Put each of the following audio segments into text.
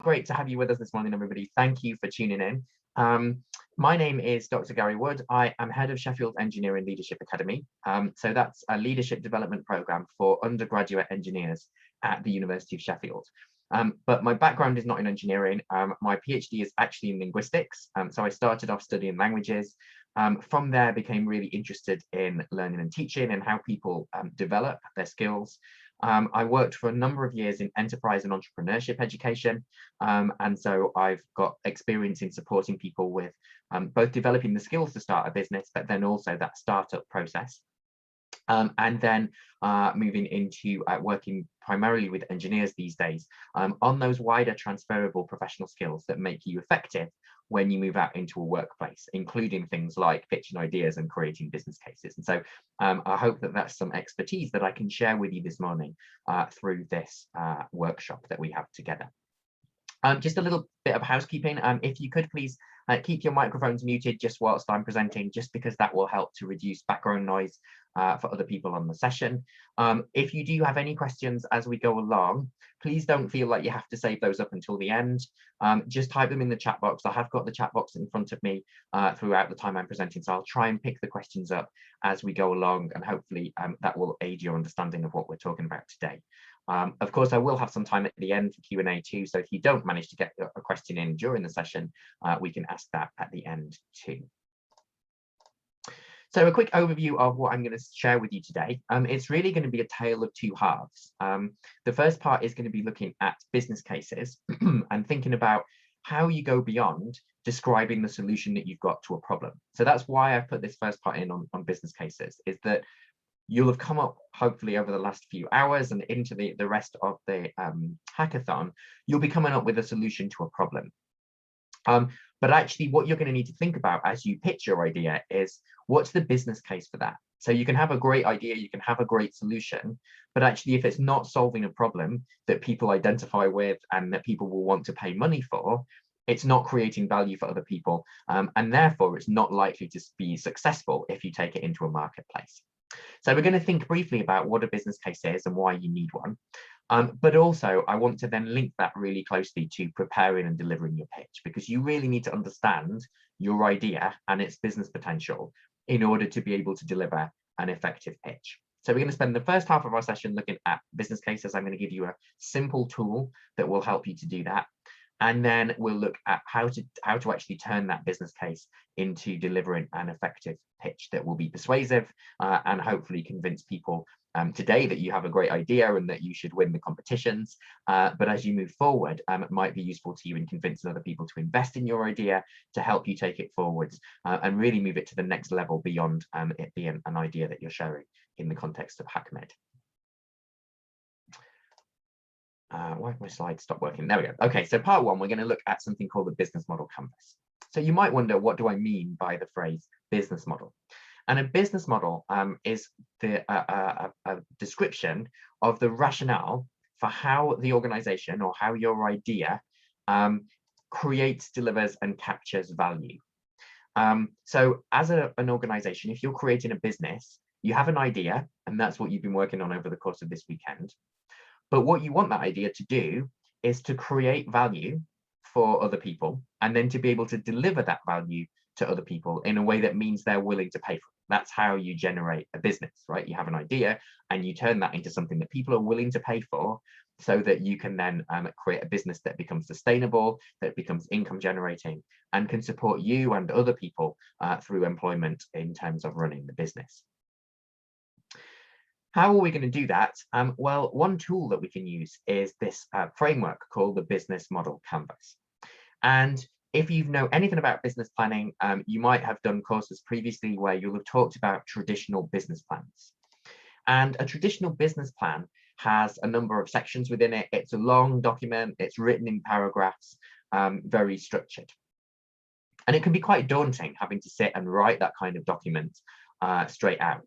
Great to have you with us this morning, everybody. Thank you for tuning in. My name is Dr. Gary Wood. I am head of Sheffield Engineering Leadership Academy. So that's a leadership development program for undergraduate engineers at the University of Sheffield. But my background is not in engineering. My PhD is actually in linguistics. So I started off studying languages. From there, became really interested in learning and teaching and how people develop their skills. I worked for a number of years in enterprise and entrepreneurship education. And so I've got experience in supporting people with both developing the skills to start a business, but then also that startup process. And then moving into working primarily with engineers these days on those wider transferable professional skills that make you effective when you move out into a workplace, including things like pitching ideas and creating business cases. And so I hope that that's some expertise that I can share with you this morning through this workshop that we have together. Just a little bit of housekeeping. If you could please keep your microphones muted just whilst I'm presenting, just because that will help to reduce background noise for other people on the session. If you do have any questions as we go along, please don't feel like you have to save those up until the end. Just type them in the chat box. I have got the chat box in front of me throughout the time I'm presenting, so I'll try and pick the questions up as we go along, and hopefully that will aid your understanding of what we're talking about today. Of course, I will have some time at the end for Q&A too, so if you don't manage to get a question in during the session, we can ask that at the end too. So a quick overview of what I'm going to share with you today. It's really going to be a tale of two halves. The first part is going to be looking at business cases and thinking about how you go beyond describing the solution that you've got to a problem. So that's why I've put this first part in on business cases, is that you'll have come up, hopefully over the last few hours and into the rest of the hackathon, you'll be coming up with a solution to a problem. But actually what you're going to need to think about as you pitch your idea is, what's the business case for that? So you can have a great idea, you can have a great solution, but actually if it's not solving a problem that people identify with and that people will want to pay money for, it's not creating value for other people. And therefore it's not likely to be successful if you take it into a marketplace. So we're going to think briefly about what a business case is and why you need one. But also I want to then link that really closely to preparing and delivering your pitch, because you really need to understand your idea and its business potential in order to be able to deliver an effective pitch. So we're going to spend the first half of our session looking at business cases. I'm going to give you a simple tool that will help you to do that. And then we'll look at how to actually turn that business case into delivering an effective pitch that will be persuasive and hopefully convince people today that you have a great idea and that you should win the competitions. But as you move forward, it might be useful to you in convincing other people to invest in your idea, to help you take it forwards and really move it to the next level beyond it being an idea that you're sharing in the context of HackMed. Why have my slides stopped working? There we go. Okay, so part one, we're going to look at something called the business model canvas. So you might wonder, what do I mean by the phrase business model? And a business model is a description of the rationale for how the organization or how your idea creates, delivers, and captures value. So as an organization, if you're creating a business, you have an idea, and that's what you've been working on over the course of this weekend. But what you want that idea to do is to create value for other people, and then to be able to deliver that value to other people in a way that means they're willing to pay for it. That's how you generate a business, right? You have an idea and you turn that into something that people are willing to pay for, so that you can then create a business that becomes sustainable, that becomes income generating, and can support you and other people through employment in terms of running the business. How are we going to do that? Well, one tool that we can use is this framework called the business model canvas. And if you know anything about business planning, you might have done courses previously where you'll have talked about traditional business plans. And a traditional business plan has a number of sections within it. It's a long document, it's written in paragraphs, very structured. And it can be quite daunting having to sit and write that kind of document straight out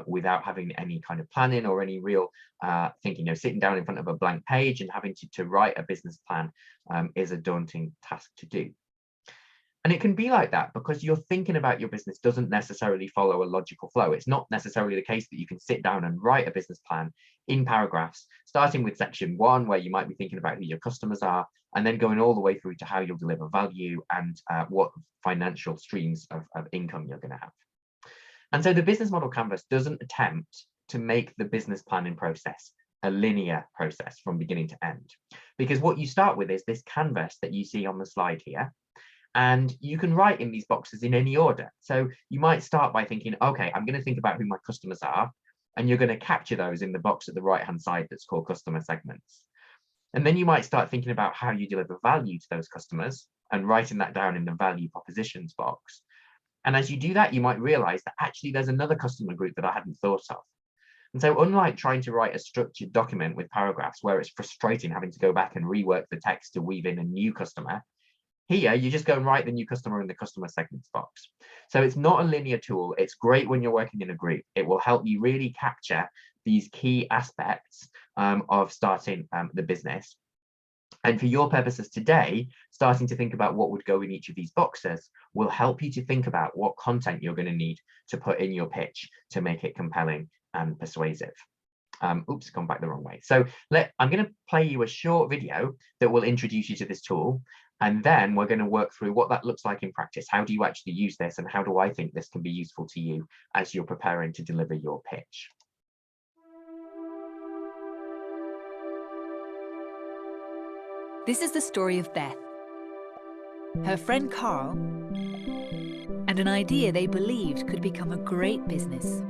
without having any kind of planning or any real thinking. You know, sitting down in front of a blank page and having to write a business plan is a daunting task to do. And it can be like that because you're thinking about your business doesn't necessarily follow a logical flow. It's not necessarily the case that you can sit down and write a business plan in paragraphs, starting with section 1, where you might be thinking about who your customers are, and then going all the way through to how you'll deliver value and what financial streams of income you're going to have. And so the business model canvas doesn't attempt to make the business planning process a linear process from beginning to end, because what you start with is this canvas that you see on the slide here. And you can write in these boxes in any order. So you might start by thinking, okay, I'm going to think about who my customers are, and you're going to capture those in the box at the right-hand side that's called customer segments. And then you might start thinking about how you deliver value to those customers and writing that down in the value propositions box. And as you do that, you might realize that actually there's another customer group that I hadn't thought of. And so unlike trying to write a structured document with paragraphs where it's frustrating having to go back and rework the text to weave in a new customer, here, you just go and write the new customer in the customer segments box. So it's not a linear tool. It's great when you're working in a group. It will help you really capture these key aspects of starting the business. And for your purposes today, starting to think about what would go in each of these boxes will help you to think about what content you're going to need to put in your pitch to make it compelling and persuasive. Oops, gone back the wrong way. So I'm going to play you a short video that will introduce you to this tool. And then we're going to work through what that looks like in practice. How do you actually use this? And how do I think this can be useful to you as you're preparing to deliver your pitch? This is the story of Beth, her friend Carl, and an idea they believed could become a great business.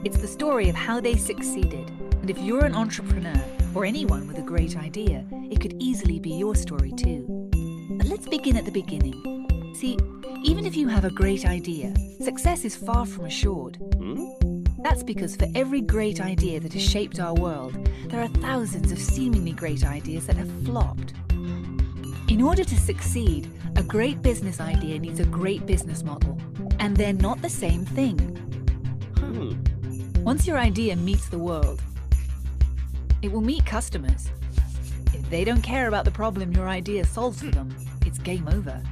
It's the story of how they succeeded. And if you're an entrepreneur or anyone with a great idea, it could easily be your story too. But let's begin at the beginning. See, even if you have a great idea, success is far from assured. That's because for every great idea that has shaped our world, there are thousands of seemingly great ideas that have flopped. In order to succeed, a great business idea needs a great business model, and they're not the same thing. Once your idea meets the world, it will meet customers. If they don't care about the problem your idea solves for them, it's game over.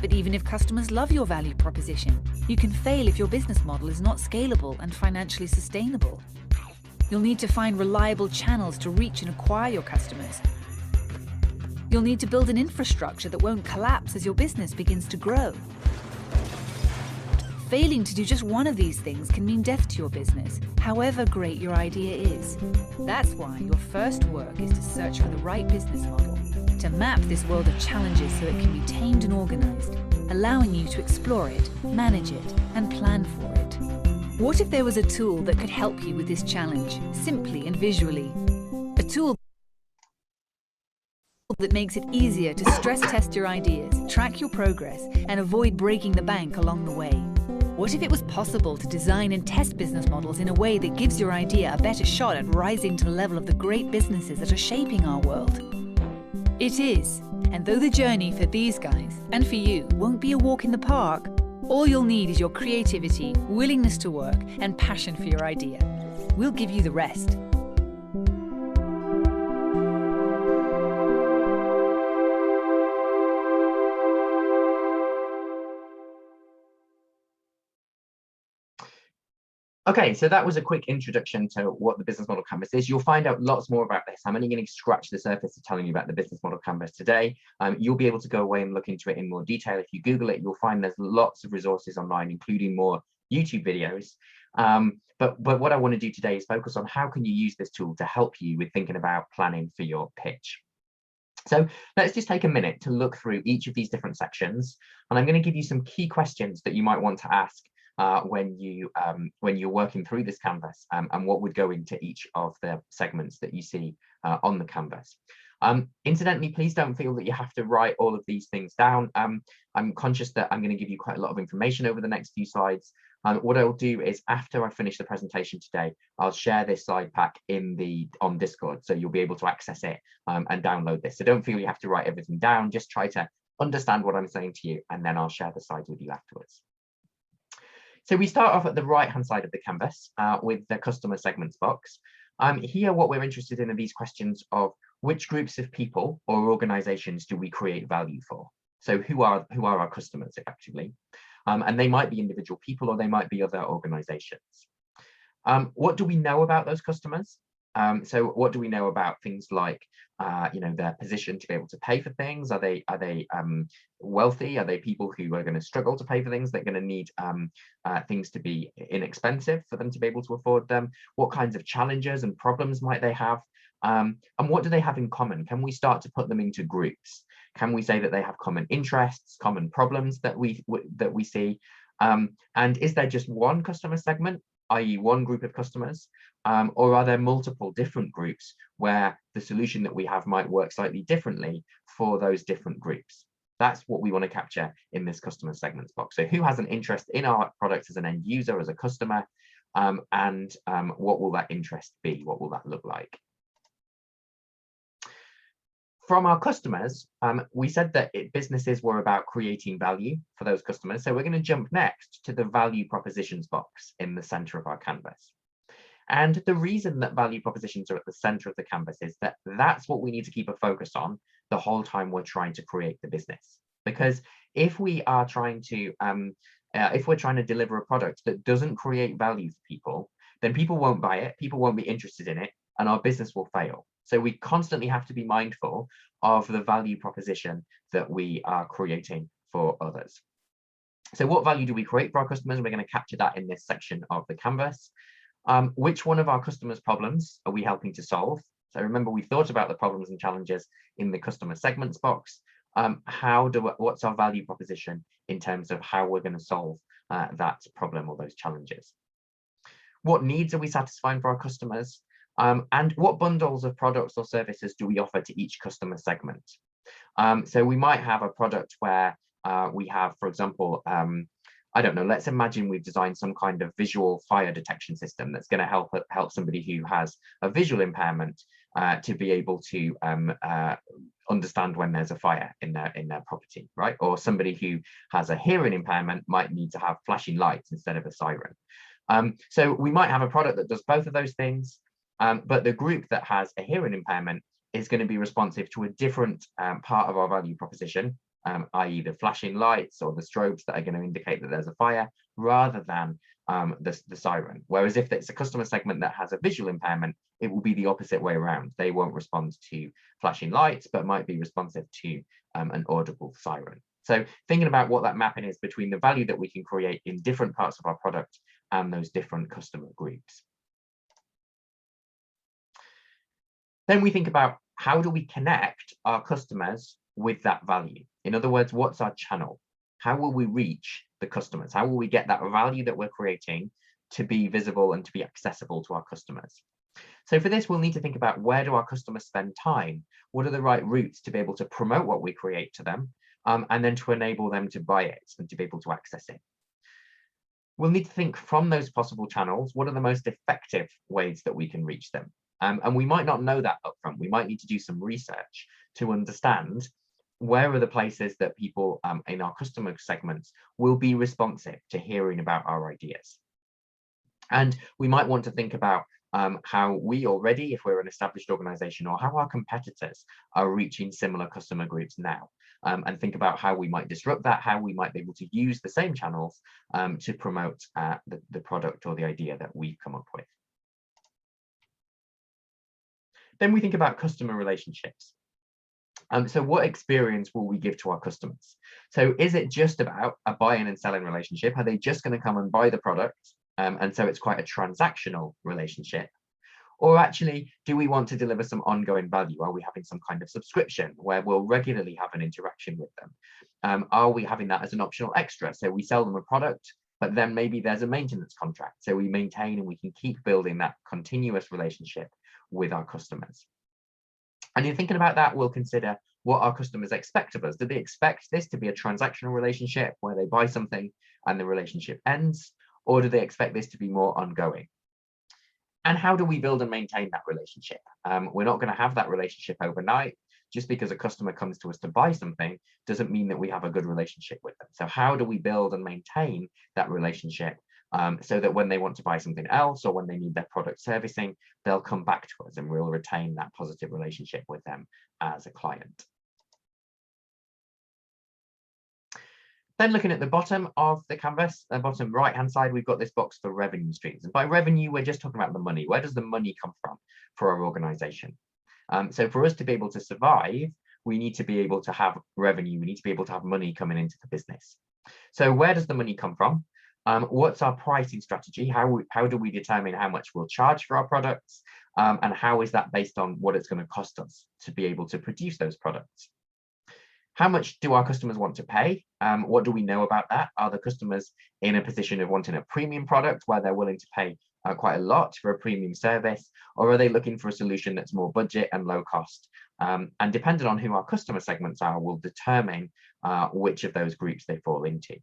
But even if customers love your value proposition, you can fail if your business model is not scalable and financially sustainable. You'll need to find reliable channels to reach and acquire your customers. You'll need to build an infrastructure that won't collapse as your business begins to grow. Failing to do just one of these things can mean death to your business, however great your idea is. That's why your first work is to search for the right business model, to map this world of challenges so it can be tamed and organized, allowing you to explore it, manage it, and plan for it. What if there was a tool that could help you with this challenge, simply and visually? A tool that makes it easier to stress test your ideas, track your progress, and avoid breaking the bank along the way. What if it was possible to design and test business models in a way that gives your idea a better shot at rising to the level of the great businesses that are shaping our world? It is, and though the journey for these guys, and for you, won't be a walk in the park, all you'll need is your creativity, willingness to work, and passion for your idea. We'll give you the rest. Okay, so that was a quick introduction to what the business model canvas is. You'll find out lots more about this. I'm only going to scratch the surface of telling you about the business model canvas today. You'll be able to go away and look into it in more detail. If you Google it, you'll find there's lots of resources online, including more YouTube videos. But what I want to do today is focus on how can you use this tool to help you with thinking about planning for your pitch. So let's just take a minute to look through each of these different sections. And I'm going to give you some key questions that you might want to ask when you're working through this canvas, and what would go into each of the segments that you see on the canvas. Incidentally, please don't feel that you have to write all of these things down. I'm conscious that I'm going to give you quite a lot of information over the next few slides. What I'll do is after I finish the presentation today, I'll share this slide pack on Discord, so you'll be able to access it and download this. So don't feel you have to write everything down. Just try to understand what I'm saying to you, and then I'll share the slides with you afterwards. So we start off at the right-hand side of the canvas with the customer segments box. Here, what we're interested in are these questions of which groups of people or organizations do we create value for? So who are our customers effectively? And they might be individual people or they might be other organizations. What do we know about those customers? So what do we know about things like, their position to be able to pay for things? Are they wealthy? Are they people who are going to struggle to pay for things? They're going to need things to be inexpensive for them to be able to afford them? What kinds of challenges and problems might they have? And what do they have in common? Can we start to put them into groups? Can we say that they have common interests, common problems that we see? And is there just one customer segment, i.e. one group of customers, or are there multiple different groups where the solution that we have might work slightly differently for those different groups? That's what we want to capture in this customer segments box. So who has an interest in our products as an end user, as a customer, and what will that interest be? What will that look like? From our customers, we said that businesses were about creating value for those customers. So we're going to jump next to the value propositions box in the center of our canvas. And the reason that value propositions are at the center of the canvas is that that's what we need to keep a focus on the whole time we're trying to create the business. Because if we are trying to, if we're trying to deliver a product that doesn't create value for people, then people won't buy it, people won't be interested in it, and our business will fail. So we constantly have to be mindful of the value proposition that we are creating for others. So what value do we create for our customers? And we're going to capture that in this section of the canvas. Which one of our customers' problems are we helping to solve? So remember, we thought about the problems and challenges in the customer segments box. What's our value proposition in terms of how we're going to solve that problem or those challenges? What needs are we satisfying for our customers? And what bundles of products or services do we offer to each customer segment? So we might have a product where we have, for example, I don't know, let's imagine we've designed some kind of visual fire detection system that's going to help somebody who has a visual impairment to be able to understand when there's a fire in their property, right? Or somebody who has a hearing impairment might need to have flashing lights instead of a siren. So we might have a product that does both of those things. But the group that has a hearing impairment is going to be responsive to a different part of our value proposition, i.e. the flashing lights or the strobes that are going to indicate that there's a fire, rather than the siren. Whereas if it's a customer segment that has a visual impairment, it will be the opposite way around. They won't respond to flashing lights, but might be responsive to an audible siren. So thinking about what that mapping is between the value that we can create in different parts of our product and those different customer groups. Then we think about how do we connect our customers with that value? In other words, what's our channel? How will we reach the customers? How will we get that value that we're creating to be visible and to be accessible to our customers? So for this, we'll need to think about where do our customers spend time? What are the right routes to be able to promote what we create to them, and then to enable them to buy it and to be able to access it? We'll need to think from those possible channels, what are the most effective ways that we can reach them? And we might not know that upfront. We might need to do some research to understand where are the places that people in our customer segments will be responsive to hearing about our ideas. And we might want to think about how we already, if we're an established organization, or how our competitors are reaching similar customer groups now, and think about how we might disrupt that, how we might be able to use the same channels to promote the product or the idea that we've come up with. Then we think about customer relationships. So what experience will we give to our customers? So is it just about a buying and selling relationship? Are they just going to come and buy the product? And so it's quite a transactional relationship. Or actually, do we want to deliver some ongoing value? Are we having some kind of subscription where we'll regularly have an interaction with them? Are we having that as an optional extra? So we sell them a product, but then maybe there's a maintenance contract. So we maintain and we can keep building that continuous relationship with our customers. And in thinking about that, we'll consider what our customers expect of us. Do they expect this to be a transactional relationship where they buy something and the relationship ends? Or do they expect this to be more ongoing? And how do we build and maintain that relationship? We're not going to have that relationship overnight. Just because a customer comes to us to buy something doesn't mean that we have a good relationship with them. So how do we build and maintain that relationship so that when they want to buy something else or when they need their product servicing, they'll come back to us and we'll retain that positive relationship with them as a client. Then looking at the bottom of the canvas, the bottom right-hand side, we've got this box for revenue streams. And by revenue, we're just talking about the money. Where does the money come from for our organization? So for us to be able to survive, we need to be able to have revenue. We need to be able to have money coming into the business. So where does the money come from? What's our pricing strategy? How do we determine how much we'll charge for our products? And how is that based on what it's going to cost us to be able to produce those products? How much do our customers want to pay? What do we know about that? Are the customers in a position of wanting a premium product where they're willing to pay quite a lot for a premium service? Or are they looking for a solution that's more budget and low cost? And depending on who our customer segments are, will determine which of those groups they fall into.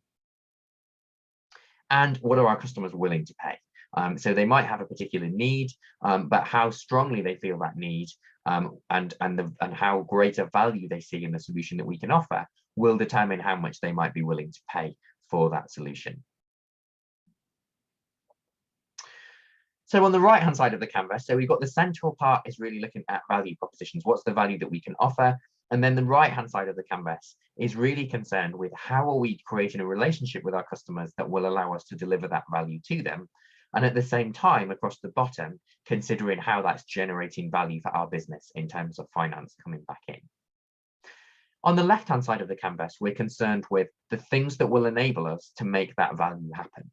And what are our customers willing to pay? So they might have a particular need, but how strongly they feel that need and how great a value they see in the solution that we can offer will determine how much they might be willing to pay for that solution. So on the right-hand side of the canvas, so we've got the central part is really looking at value propositions. What's the value that we can offer? And then the right-hand side of the canvas is really concerned with how are we creating a relationship with our customers that will allow us to deliver that value to them. And at the same time, across the bottom, considering how that's generating value for our business in terms of finance coming back in. On the left-hand side of the canvas, we're concerned with the things that will enable us to make that value happen.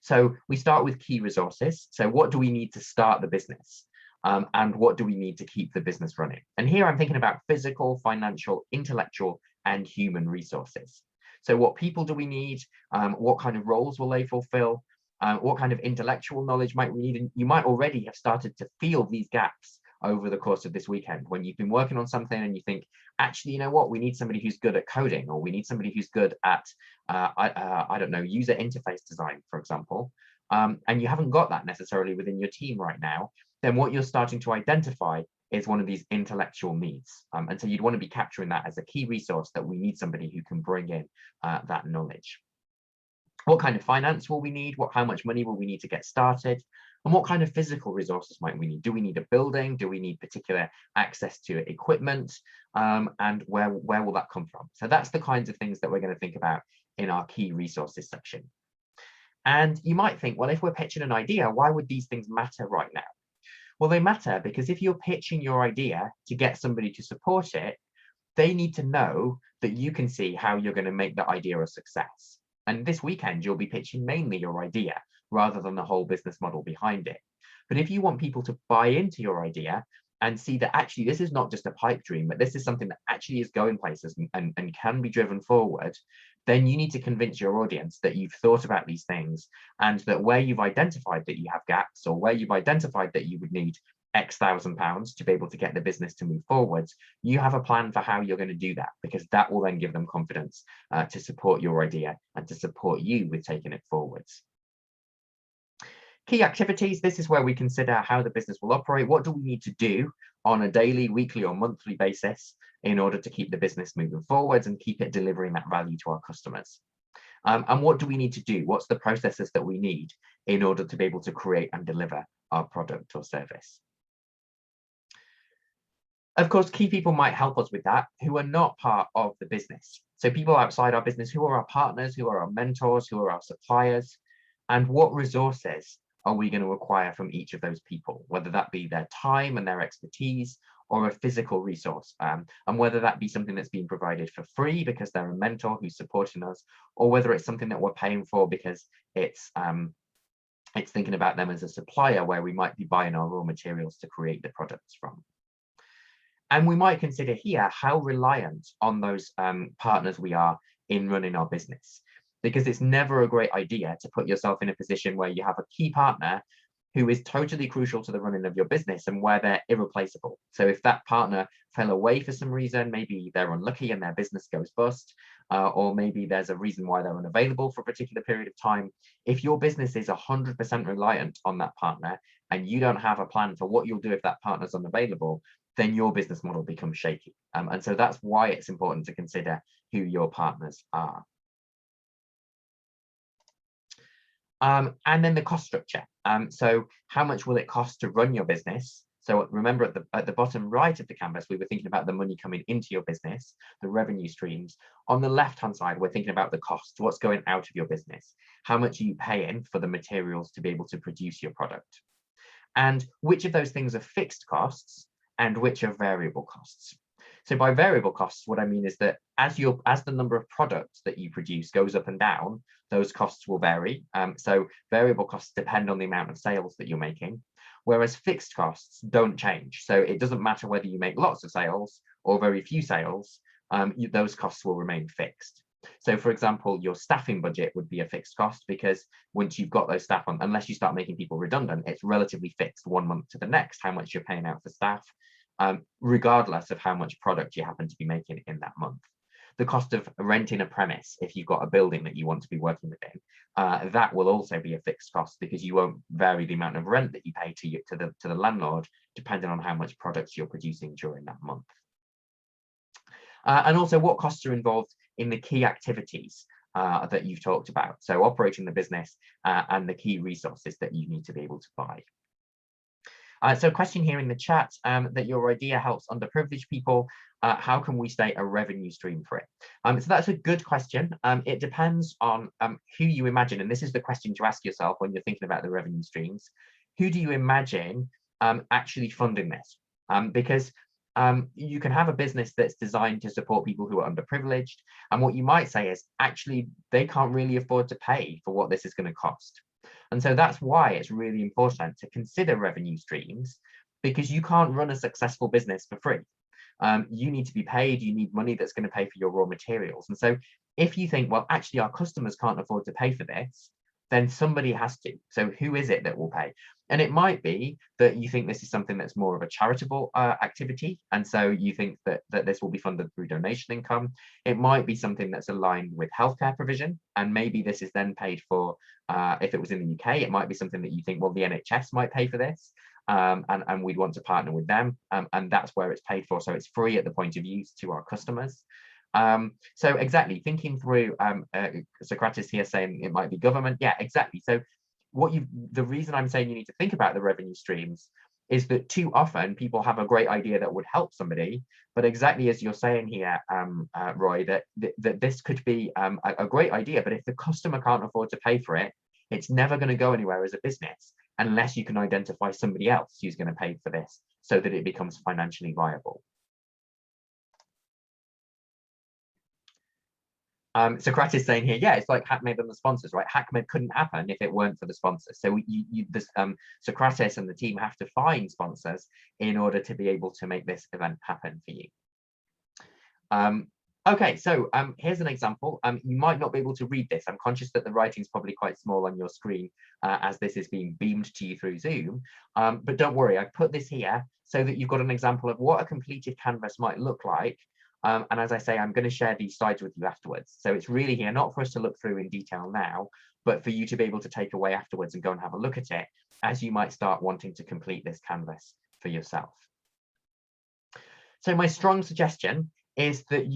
So we start with key resources. So what do we need to start the business? And what do we need to keep the business running? And here I'm thinking about physical, financial, intellectual, and human resources. So what people do we need? What kind of roles will they fulfill? What kind of intellectual knowledge might we need? And you might already have started to feel these gaps over the course of this weekend when you've been working on something and you think, actually, you know what, we need somebody who's good at coding, or we need somebody who's good at, I don't know, user interface design, for example, and you haven't got that necessarily within your team right now, then what you're starting to identify is one of these intellectual needs. And so you'd want to be capturing that as a key resource that we need somebody who can bring in that knowledge. What kind of finance will we need? How much money will we need to get started? And what kind of physical resources might we need? Do we need a building? Do we need particular access to equipment? And where will that come from? So that's the kinds of things that we're going to think about in our key resources section. And you might think, well, if we're pitching an idea, why would these things matter right now? Well, they matter because if you're pitching your idea to get somebody to support it, they need to know that you can see how you're going to make that idea a success. And this weekend, you'll be pitching mainly your idea rather than the whole business model behind it. But if you want people to buy into your idea and see that actually this is not just a pipe dream, but this is something that actually is going places and can be driven forward, then you need to convince your audience that you've thought about these things and that where you've identified that you have gaps or where you've identified that you would need X thousand pounds to be able to get the business to move forwards, you have a plan for how you're going to do that, because that will then give them confidence to support your idea and to support you with taking it forwards. Key activities, this is where we consider how the business will operate. What do we need to do on a daily, weekly, or monthly basis in order to keep the business moving forwards and keep it delivering that value to our customers? And what do we need to do? What's the processes that we need in order to be able to create and deliver our product or service? Of course, key people might help us with that who are not part of the business. So people outside our business, who are our partners, who are our mentors, who are our suppliers, and what resources are we going to acquire from each of those people, whether that be their time and their expertise or a physical resource, and whether that be something that's being provided for free because they're a mentor who's supporting us, or whether it's something that we're paying for because it's thinking about them as a supplier where we might be buying our raw materials to create the products from. And we might consider here how reliant on those partners we are in running our business, because it's never a great idea to put yourself in a position where you have a key partner who is totally crucial to the running of your business and where they're irreplaceable. So if that partner fell away for some reason, maybe they're unlucky and their business goes bust, or maybe there's a reason why they're unavailable for a particular period of time. If your business is 100% reliant on that partner and you don't have a plan for what you'll do if that partner's unavailable, then your business model becomes shaky. And so that's why it's important to consider who your partners are. And then the cost structure. So how much will it cost to run your business? So remember at the bottom right of the canvas, we were thinking about the money coming into your business, the revenue streams. On the left-hand side, we're thinking about the costs, what's going out of your business. How much are you paying for the materials to be able to produce your product? And which of those things are fixed costs and which are variable costs? So by variable costs, what I mean is that as the number of products that you produce goes up and down, those costs will vary. So variable costs depend on the amount of sales that you're making, whereas fixed costs don't change. So it doesn't matter whether you make lots of sales or very few sales, those costs will remain fixed. So for example, your staffing budget would be a fixed cost because once you've got those staff on, unless you start making people redundant, it's relatively fixed 1 month to the next, how much you're paying out for staff, regardless of how much product you happen to be making in that month. The cost of renting a premise, if you've got a building that you want to be working within, that will also be a fixed cost because you won't vary the amount of rent that you pay to the landlord, depending on how much products you're producing during that month. And also what costs are involved in the key activities that you've talked about. So operating the business and the key resources that you need to be able to buy. So a question here in the chat, that your idea helps underprivileged people. How can we state a revenue stream for it? So that's a good question. It depends on who you imagine, and this is the question to ask yourself when you're thinking about the revenue streams. Who do you imagine actually funding this? Because you can have a business that's designed to support people who are underprivileged, and what you might say is actually they can't really afford to pay for what this is going to cost. And so that's why it's really important to consider revenue streams, because you can't run a successful business for free. You need to be paid, you need money that's going to pay for your raw materials. And so if you think, well, actually our customers can't afford to pay for this, then somebody has to. So who is it that will pay? And it might be that you think this is something that's more of a charitable activity. And so you think that this will be funded through donation income. It might be something that's aligned with healthcare provision. And maybe this is then paid for, if it was in the UK, it might be something that you think, well, the NHS might pay for this. And we'd want to partner with them. And that's where it's paid for. So it's free at the point of use to our customers. So exactly, thinking through, Socrates here saying it might be government. Yeah, exactly. So the reason I'm saying you need to think about the revenue streams is that too often people have a great idea that would help somebody, but exactly as you're saying here, Roy, that this could be a great idea, but if the customer can't afford to pay for it, it's never going to go anywhere as a business unless you can identify somebody else who's going to pay for this so that it becomes financially viable. Socrates saying here, yeah, it's like HackMed and the sponsors, right? HackMed couldn't happen if it weren't for the sponsors. So Socrates and the team have to find sponsors in order to be able to make this event happen for you. Okay, so here's an example. You might not be able to read this. I'm conscious that the writing's probably quite small on your screen as this is being beamed to you through Zoom. But don't worry, I've put this here so that you've got an example of what a completed canvas might look like. And as I say, I'm going to share these slides with you afterwards. So it's really here, not for us to look through in detail now, but for you to be able to take away afterwards and go and have a look at it as you might start wanting to complete this canvas for yourself. So my strong suggestion is that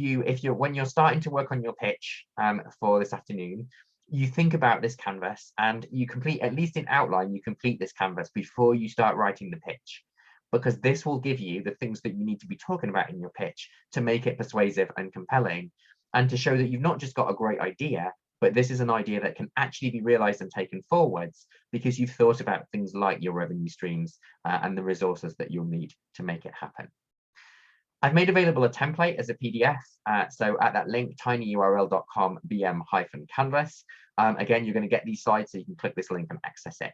when you're starting to work on your pitch for this afternoon, you think about this canvas and you complete, at least in outline, you complete this canvas before you start writing the pitch, because this will give you the things that you need to be talking about in your pitch to make it persuasive and compelling, and to show that you've not just got a great idea, but this is an idea that can actually be realized and taken forwards because you've thought about things like your revenue streams and the resources that you'll need to make it happen. I've made available a template as a PDF. So at that link, tinyurl.com/bm-canvas. Again, you're going to get these slides so you can click this link and access it.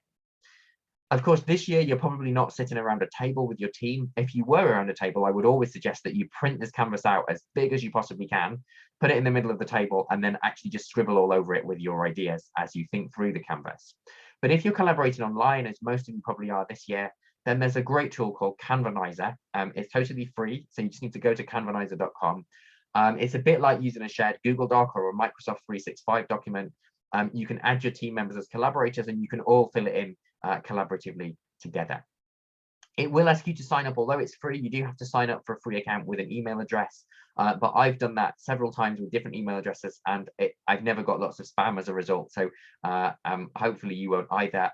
Of course, this year, you're probably not sitting around a table with your team. If you were around a table, I would always suggest that you print this canvas out as big as you possibly can, put it in the middle of the table, and then actually just scribble all over it with your ideas as you think through the canvas. But if you're collaborating online, as most of you probably are this year, then there's a great tool called Canvanizer. It's totally free, so you just need to go to canvanizer.com. It's a bit like using a shared Google Doc or a Microsoft 365 document. You can add your team members as collaborators and you can all fill it in collaboratively together. It will ask you to sign up, although it's free. You do have to sign up for a free account with an email address. But I've done that several times with different email addresses, and I've never got lots of spam as a result. So hopefully you won't either.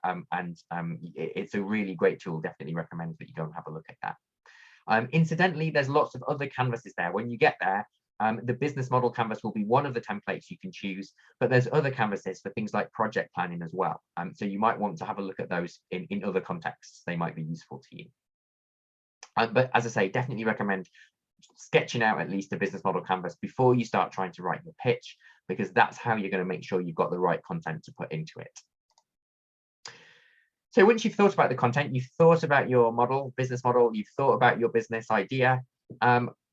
It's a really great tool. Definitely recommend that you go and have a look at that. Incidentally, there's lots of other canvases there. When you get there, the business model canvas will be one of the templates you can choose, but there's other canvases for things like project planning as well. So you might want to have a look at those in other contexts. They might be useful to you. But as I say, definitely recommend sketching out at least a business model canvas before you start trying to write your pitch, because that's how you're going to make sure you've got the right content to put into it. So once you've thought about the content, you've thought about your model, business model, you've thought about your business idea,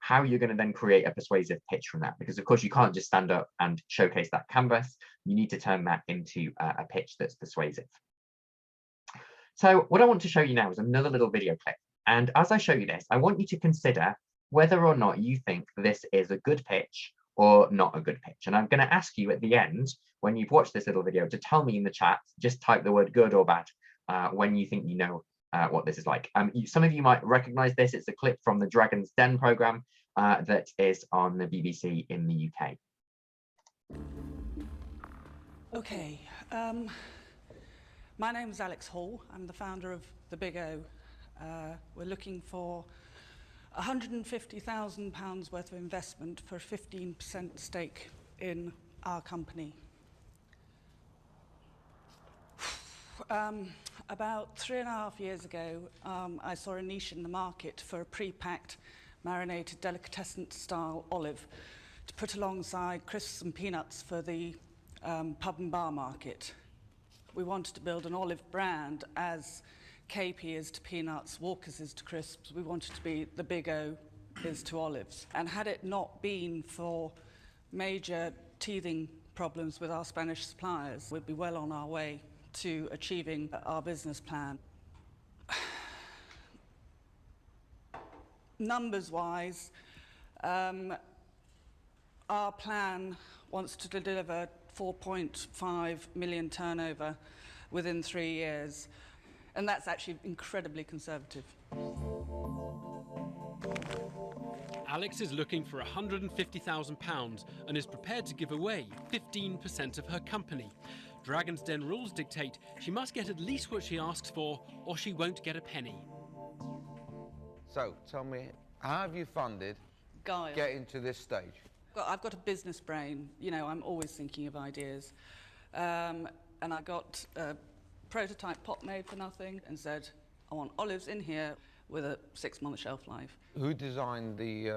how you're going to then create a persuasive pitch from that, because of course you can't just stand up and showcase that canvas. You need to turn that into a pitch that's persuasive. So what I want to show you now is another little video clip. And as I show you this, I want you to consider whether or not you think this is a good pitch or not a good pitch. And I'm going to ask you at the end, when you've watched this little video, to tell me in the chat, just type the word good or bad when you think you know what this is like. Some of you might recognize this. It's a clip from the Dragon's Den program that is on the BBC in the UK. Okay, my name is Alex Hall. I'm the founder of The Big O. We're looking for £150,000 worth of investment for a 15% stake in our company. About 3.5 years ago, I saw a niche in the market for a pre-packed, marinated, delicatessen-style olive to put alongside crisps and peanuts for the pub and bar market. We wanted to build an olive brand as KP is to peanuts, Walker's is to crisps. We wanted to be the Big O is to olives. And had it not been for major teething problems with our Spanish suppliers, we'd be well on our way to achieving our business plan. Numbers-wise, our plan wants to deliver 4.5 million turnover within 3 years. And that's actually incredibly conservative. Alex is looking for £150,000 and is prepared to give away 15% of her company. Dragon's Den rules dictate she must get at least what she asks for, or she won't get a penny. So, tell me, how have you funded Guile. getting to this stage? I've got a business brain. You know, I'm always thinking of ideas. And I got a prototype pot made for nothing and said, I want olives in here with a 6-month shelf life. Who designed the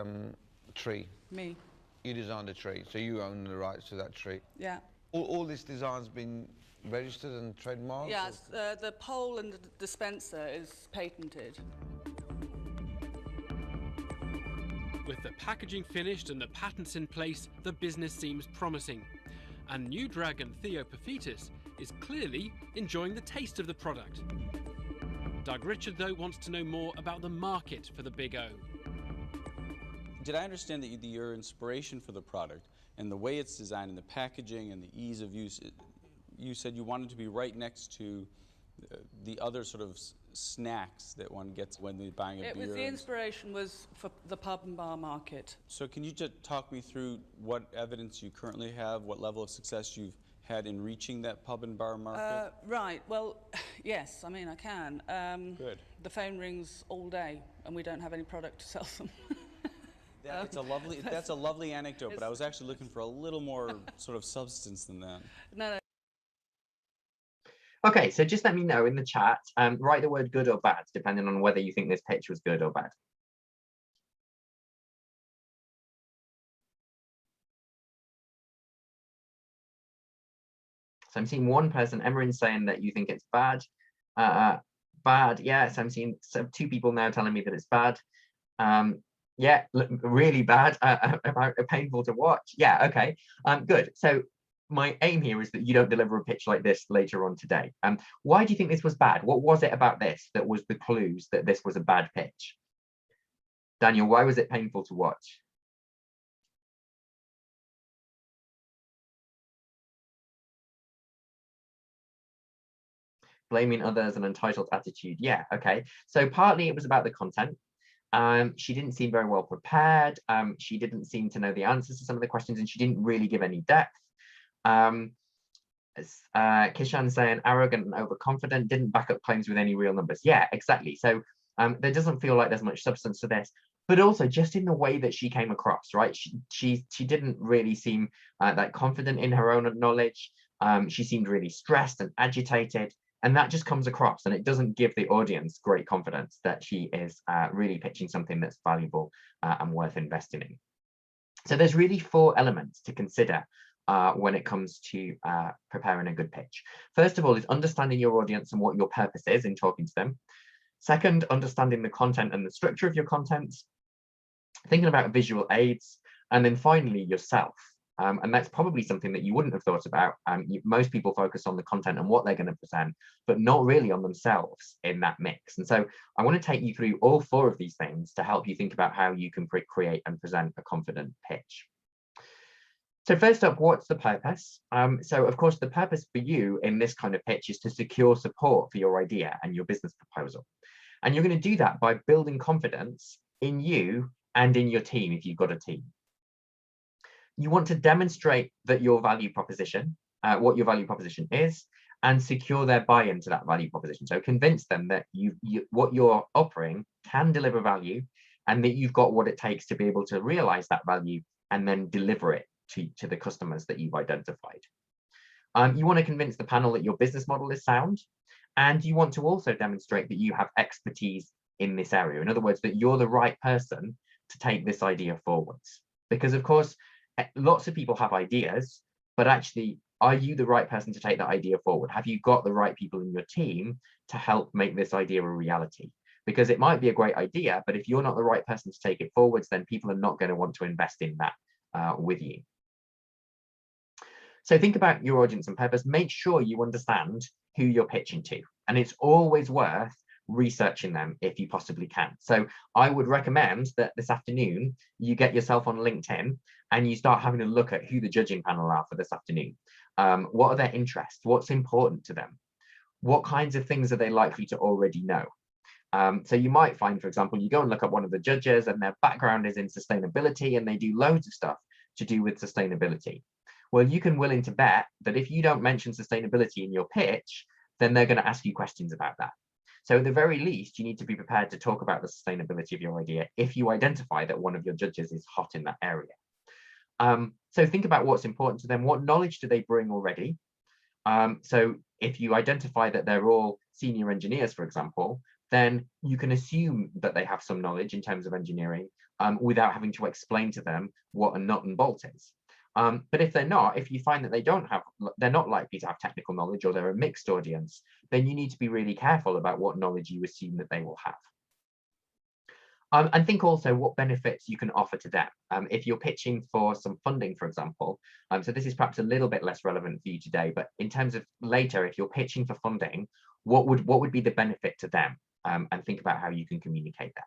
tree? Me. You designed the tree, so you own the rights to that tree? Yeah. All this design's been registered and trademarked? Yes, the pole and the dispenser is patented. With the packaging finished and the patents in place, the business seems promising. And new dragon Theo Paphitis is clearly enjoying the taste of the product. Doug Richard, though, wants to know more about the market for the Big O. Did I understand that your inspiration for the product and the way it's designed and the packaging and the ease of use, you said you wanted to be right next to the other sort of snacks that one gets when they're buying a beer? The inspiration was for the pub and bar market. So can you just talk me through what evidence you currently have, what level of success you've had in reaching that pub and bar market? Right, well, yes, I mean, I can. Good. The phone rings all day and we don't have any product to sell them. That's a lovely anecdote, but I was actually looking for a little more sort of substance than that. No. Okay, so just let me know in the chat, write the word good or bad, depending on whether you think this pitch was good or bad. So I'm seeing one person, Emrin, saying that you think it's bad. Bad, yes, I'm seeing 2 people now telling me that it's bad. Yeah, really bad, painful to watch. Yeah, okay, good. So my aim here is that you don't deliver a pitch like this later on today. Why do you think this was bad? What was it about this that was the clues that this was a bad pitch? Daniel, why was it painful to watch? blaming others, an entitled attitude. Yeah, okay. So partly it was about the content. She didn't seem very well prepared. She didn't seem to know the answers to some of the questions, and she didn't really give any depth. Kishan saying arrogant and overconfident, didn't back up claims with any real numbers. Yeah, exactly. So there doesn't feel like there's much substance to this, but also just in the way that she came across, right? She didn't really seem that confident in her own knowledge. She seemed really stressed and agitated, and that just comes across, and it doesn't give the audience great confidence that she is really pitching something that's valuable and worth investing in. So there's really 4 elements to consider when it comes to preparing a good pitch. First of all is understanding your audience and what your purpose is in talking to them. Second, understanding the content and the structure of your content, thinking about visual aids, and then finally yourself. And that's probably something that you wouldn't have thought about. Most people focus on the content and what they're going to present, but not really on themselves in that mix. And so I want to take you through all 4 of these things to help you think about how you can create and present a confident pitch. So first up, what's the purpose? So of course, the purpose for you in this kind of pitch is to secure support for your idea and your business proposal. And you're going to do that by building confidence in you and in your team if you've got a team. You want to demonstrate that your value proposition, what your value proposition is, and secure their buy-in to that value proposition. So convince them that what you're offering can deliver value and that you've got what it takes to be able to realize that value and then deliver it to the customers that you've identified. You want to convince the panel that your business model is sound, and you want to also demonstrate that you have expertise in this area. In other words, that you're the right person to take this idea forwards. Because of course, lots of people have ideas, but actually, are you the right person to take that idea forward? Have you got the right people in your team to help make this idea a reality? Because it might be a great idea, but if you're not the right person to take it forwards, then people are not going to want to invest in that with you. So think about your audience and purpose. Make sure you understand who you're pitching to, and it's always worth researching them if you possibly can. So I would recommend that this afternoon you get yourself on LinkedIn and you start having a look at who the judging panel are for this afternoon. What are their interests? What's important to them? What kinds of things are they likely to already know? So you might find, for example, you go and look at one of the judges and their background is in sustainability and they do loads of stuff to do with sustainability. Well, you can willing to bet that if you don't mention sustainability in your pitch, then they're going to ask you questions about that. So at the very least, you need to be prepared to talk about the sustainability of your idea if you identify that one of your judges is hot in that area. So think about what's important to them. What knowledge do they bring already? So if you identify that they're all senior engineers, for example, then you can assume that they have some knowledge in terms of engineering without having to explain to them what a nut and bolt is. But if they're not, if you find that they're not likely to have technical knowledge or they're a mixed audience, then you need to be really careful about what knowledge you assume that they will have. And think also what benefits you can offer to them. If you're pitching for some funding, for example, so this is perhaps a little bit less relevant for you today, but in terms of later, if you're pitching for funding, what would be the benefit to them? And think about how you can communicate that.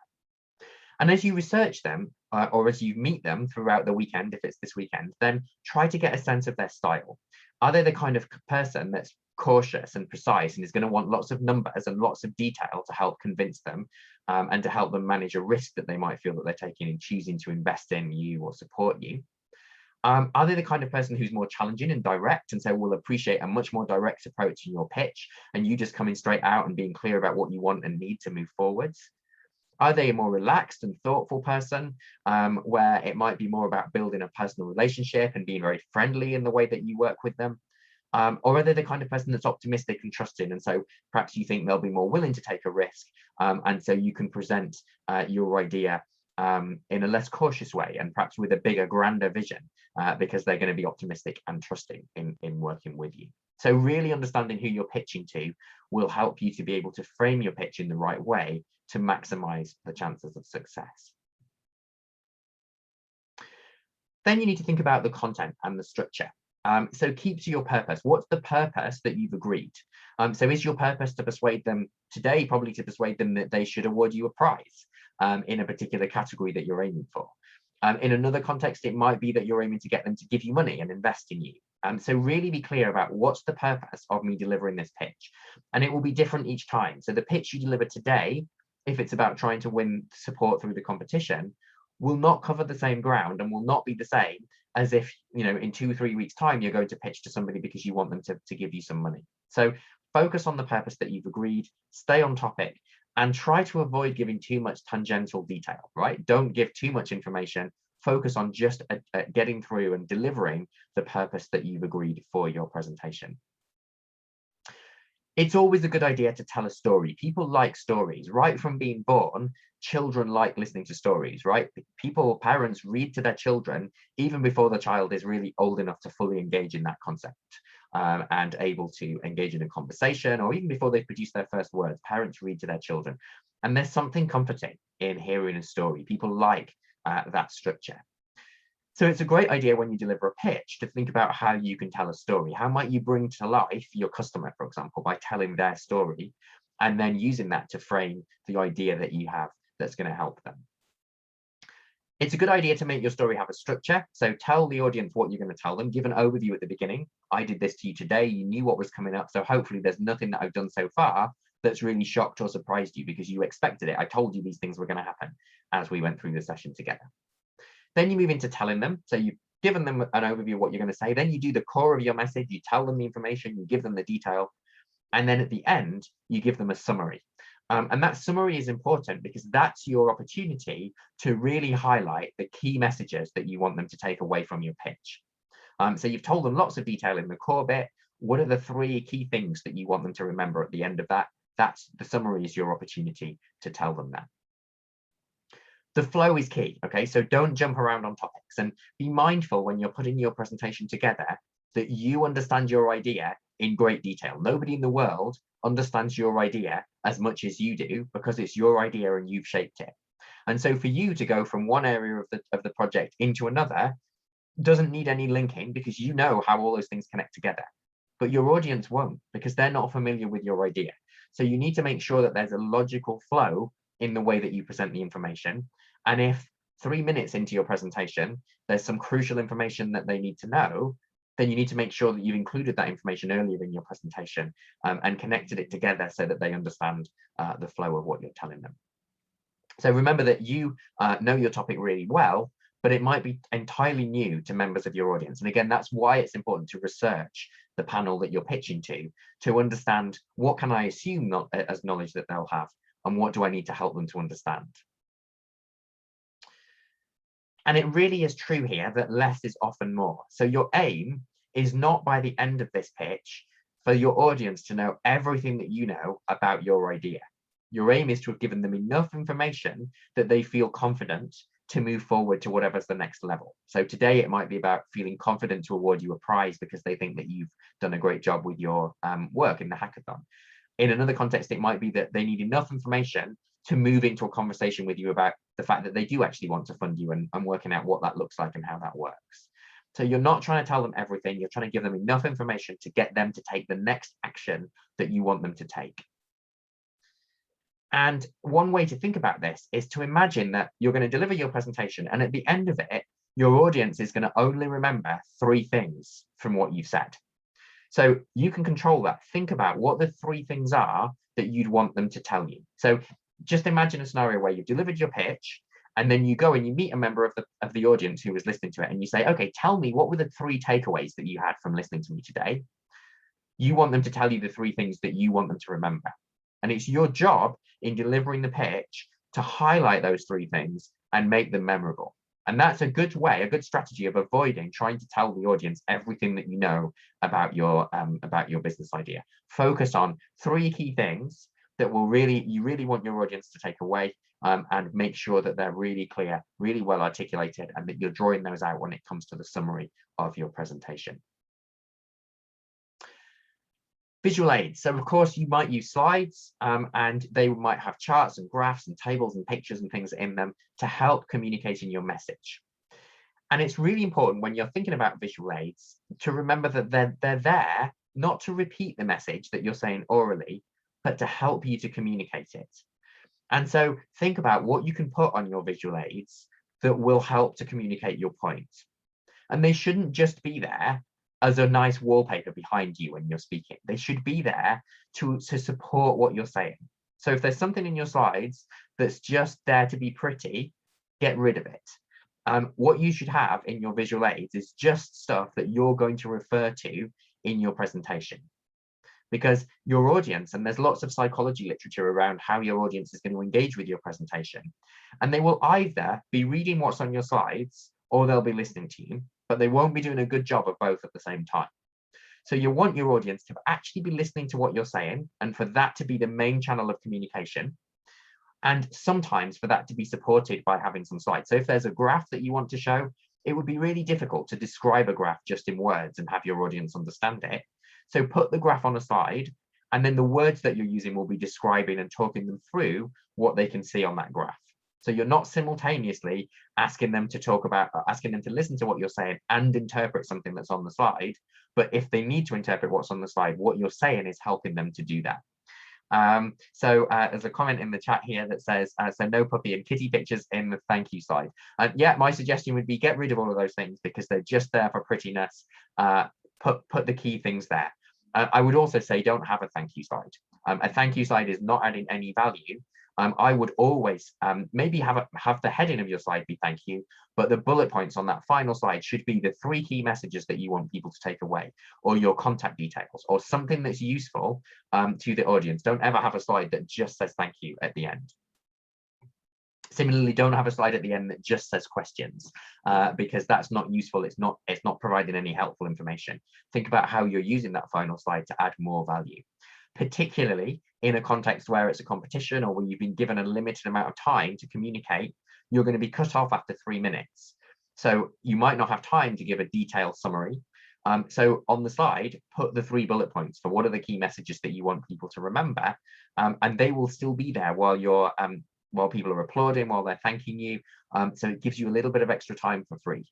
And as you research them, or as you meet them throughout the weekend, if it's this weekend, then try to get a sense of their style. Are they the kind of person that's cautious and precise and is going to want lots of numbers and lots of detail to help convince them and to help them manage a risk that they might feel that they're taking in choosing to invest in you or support you? Are they the kind of person who's more challenging and direct, and so will appreciate a much more direct approach in your pitch and you just coming straight out and being clear about what you want and need to move forwards? Are they a more relaxed and thoughtful person where it might be more about building a personal relationship and being very friendly in the way that you work with them? Or are they the kind of person that's optimistic and trusting, and so perhaps you think they'll be more willing to take a risk, and so you can present your idea in a less cautious way and perhaps with a bigger, grander vision because they're going to be optimistic and trusting in working with you. So really understanding who you're pitching to will help you to be able to frame your pitch in the right way to maximize the chances of success. Then you need to think about the content and the structure. So keep to your purpose. What's the purpose that you've agreed? So is your purpose to persuade them today, probably to persuade them that they should award you a prize in a particular category that you're aiming for? In another context, it might be that you're aiming to get them to give you money and invest in you. So really be clear about what's the purpose of me delivering this pitch. And it will be different each time. So the pitch you deliver today, if it's about trying to win support through the competition, will not cover the same ground and will not be the same as if, in 2 or 3 weeks time, you're going to pitch to somebody because you want them to give you some money. So focus on the purpose that you've agreed, stay on topic, and try to avoid giving too much tangential detail, right? Don't give too much information. Focus on just getting through and delivering the purpose that you've agreed for your presentation. It's always a good idea to tell a story. People like stories. Right from being born, children like listening to stories, right? Parents read to their children even before the child is really old enough to fully engage in that concept and able to engage in a conversation, or even before they produce their first words. Parents read to their children. And there's something comforting in hearing a story. People like that structure. So it's a great idea when you deliver a pitch to think about how you can tell a story. How might you bring to life your customer, for example, by telling their story and then using that to frame the idea that you have that's going to help them. It's a good idea to make your story have a structure. So tell the audience what you're going to tell them. Give an overview at the beginning. I did this to you today. You knew what was coming up. So hopefully there's nothing that I've done so far that's really shocked or surprised you because you expected it. I told you these things were going to happen as we went through the session together. Then you move into telling them. So you've given them an overview of what you're going to say. Then you do the core of your message. You tell them the information. You give them the detail. And then at the end, you give them a summary. And that summary is important because that's your opportunity to really highlight the key messages that you want them to take away from your pitch. So you've told them lots of detail in the core bit. What are the 3 key things that you want them to remember at the end of that? That's the summary is your opportunity to tell them that. The flow is key, okay? So don't jump around on topics and be mindful when you're putting your presentation together that you understand your idea in great detail. Nobody in the world understands your idea as much as you do because it's your idea and you've shaped it. And so for you to go from one area of the project into another doesn't need any linking because you know how all those things connect together. But your audience won't because they're not familiar with your idea. So you need to make sure that there's a logical flow in the way that you present the information. And if 3 minutes into your presentation, there's some crucial information that they need to know, then you need to make sure that you've included that information earlier in your presentation and connected it together so that they understand the flow of what you're telling them. So remember that you know your topic really well, but it might be entirely new to members of your audience. And again, that's why it's important to research the panel that you're pitching to understand what can I assume as knowledge that they'll have and what do I need to help them to understand. And it really is true here that less is often more. So your aim is not by the end of this pitch for your audience to know everything that you know about your idea. Your aim is to have given them enough information that they feel confident to move forward to whatever's the next level. So today it might be about feeling confident to award you a prize because they think that you've done a great job with your work in the hackathon. In another context, it might be that they need enough information to move into a conversation with you about the fact that they do actually want to fund you and working out what that looks like and how that works. So you're not trying to tell them everything, you're trying to give them enough information to get them to take the next action that you want them to take. And one way to think about this is to imagine that you're going to deliver your presentation and at the end of it, your audience is going to only remember 3 things from what you've said. So you can control that. Think about what the 3 things are that you'd want them to tell you. So just imagine a scenario where you've delivered your pitch and then you go and you meet a member of the audience who was listening to it and you say, okay, tell me what were the 3 takeaways that you had from listening to me today? You want them to tell you the 3 things that you want them to remember. And it's your job in delivering the pitch to highlight those 3 things and make them memorable. And that's a good way, a good strategy of avoiding trying to tell the audience everything that you know about your business idea. Focus on 3 key things that you really want your audience to take away and make sure that they're really clear, really well articulated, and that you're drawing those out when it comes to the summary of your presentation. Visual aids. So of course you might use slides and they might have charts and graphs and tables and pictures and things in them to help communicating your message. And it's really important when you're thinking about visual aids to remember that they're there not to repeat the message that you're saying orally, but to help you to communicate it. And so think about what you can put on your visual aids that will help to communicate your point. And they shouldn't just be there as a nice wallpaper behind you when you're speaking. They should be there to support what you're saying. So if there's something in your slides that's just there to be pretty, get rid of it. What you should have in your visual aids is just stuff that you're going to refer to in your presentation. Because your audience, and there's lots of psychology literature around how your audience is going to engage with your presentation, and they will either be reading what's on your slides or they'll be listening to you, but they won't be doing a good job of both at the same time. So you want your audience to actually be listening to what you're saying, and for that to be the main channel of communication, and sometimes for that to be supported by having some slides. So if there's a graph that you want to show, it would be really difficult to describe a graph just in words and have your audience understand it. So put the graph on a slide, and then the words that you're using will be describing and talking them through what they can see on that graph. So you're not simultaneously asking them to listen to what you're saying and interpret something that's on the slide. But if they need to interpret what's on the slide, what you're saying is helping them to do that. There's a comment in the chat here that says, so no puppy and kitty pictures in the thank you slide. Yeah, my suggestion would be get rid of all of those things because they're just there for prettiness. Put the key things there. I would also say don't have a thank you slide. A thank you slide is not adding any value. I would always maybe have the heading of your slide be thank you, but the bullet points on that final slide should be the 3 key messages that you want people to take away, or your contact details, or something that's useful to the audience. Don't ever have a slide that just says thank you at the end. Similarly, don't have a slide at the end that just says questions, because that's not useful. It's not providing any helpful information. Think about how you're using that final slide to add more value, particularly in a context where it's a competition or where you've been given a limited amount of time to communicate. You're going to be cut off after 3 minutes. So you might not have time to give a detailed summary. So on the slide, put the 3 bullet points for what are the key messages that you want people to remember, and they will still be there while you're while people are applauding, while they're thanking you. So it gives you a little bit of extra time for free.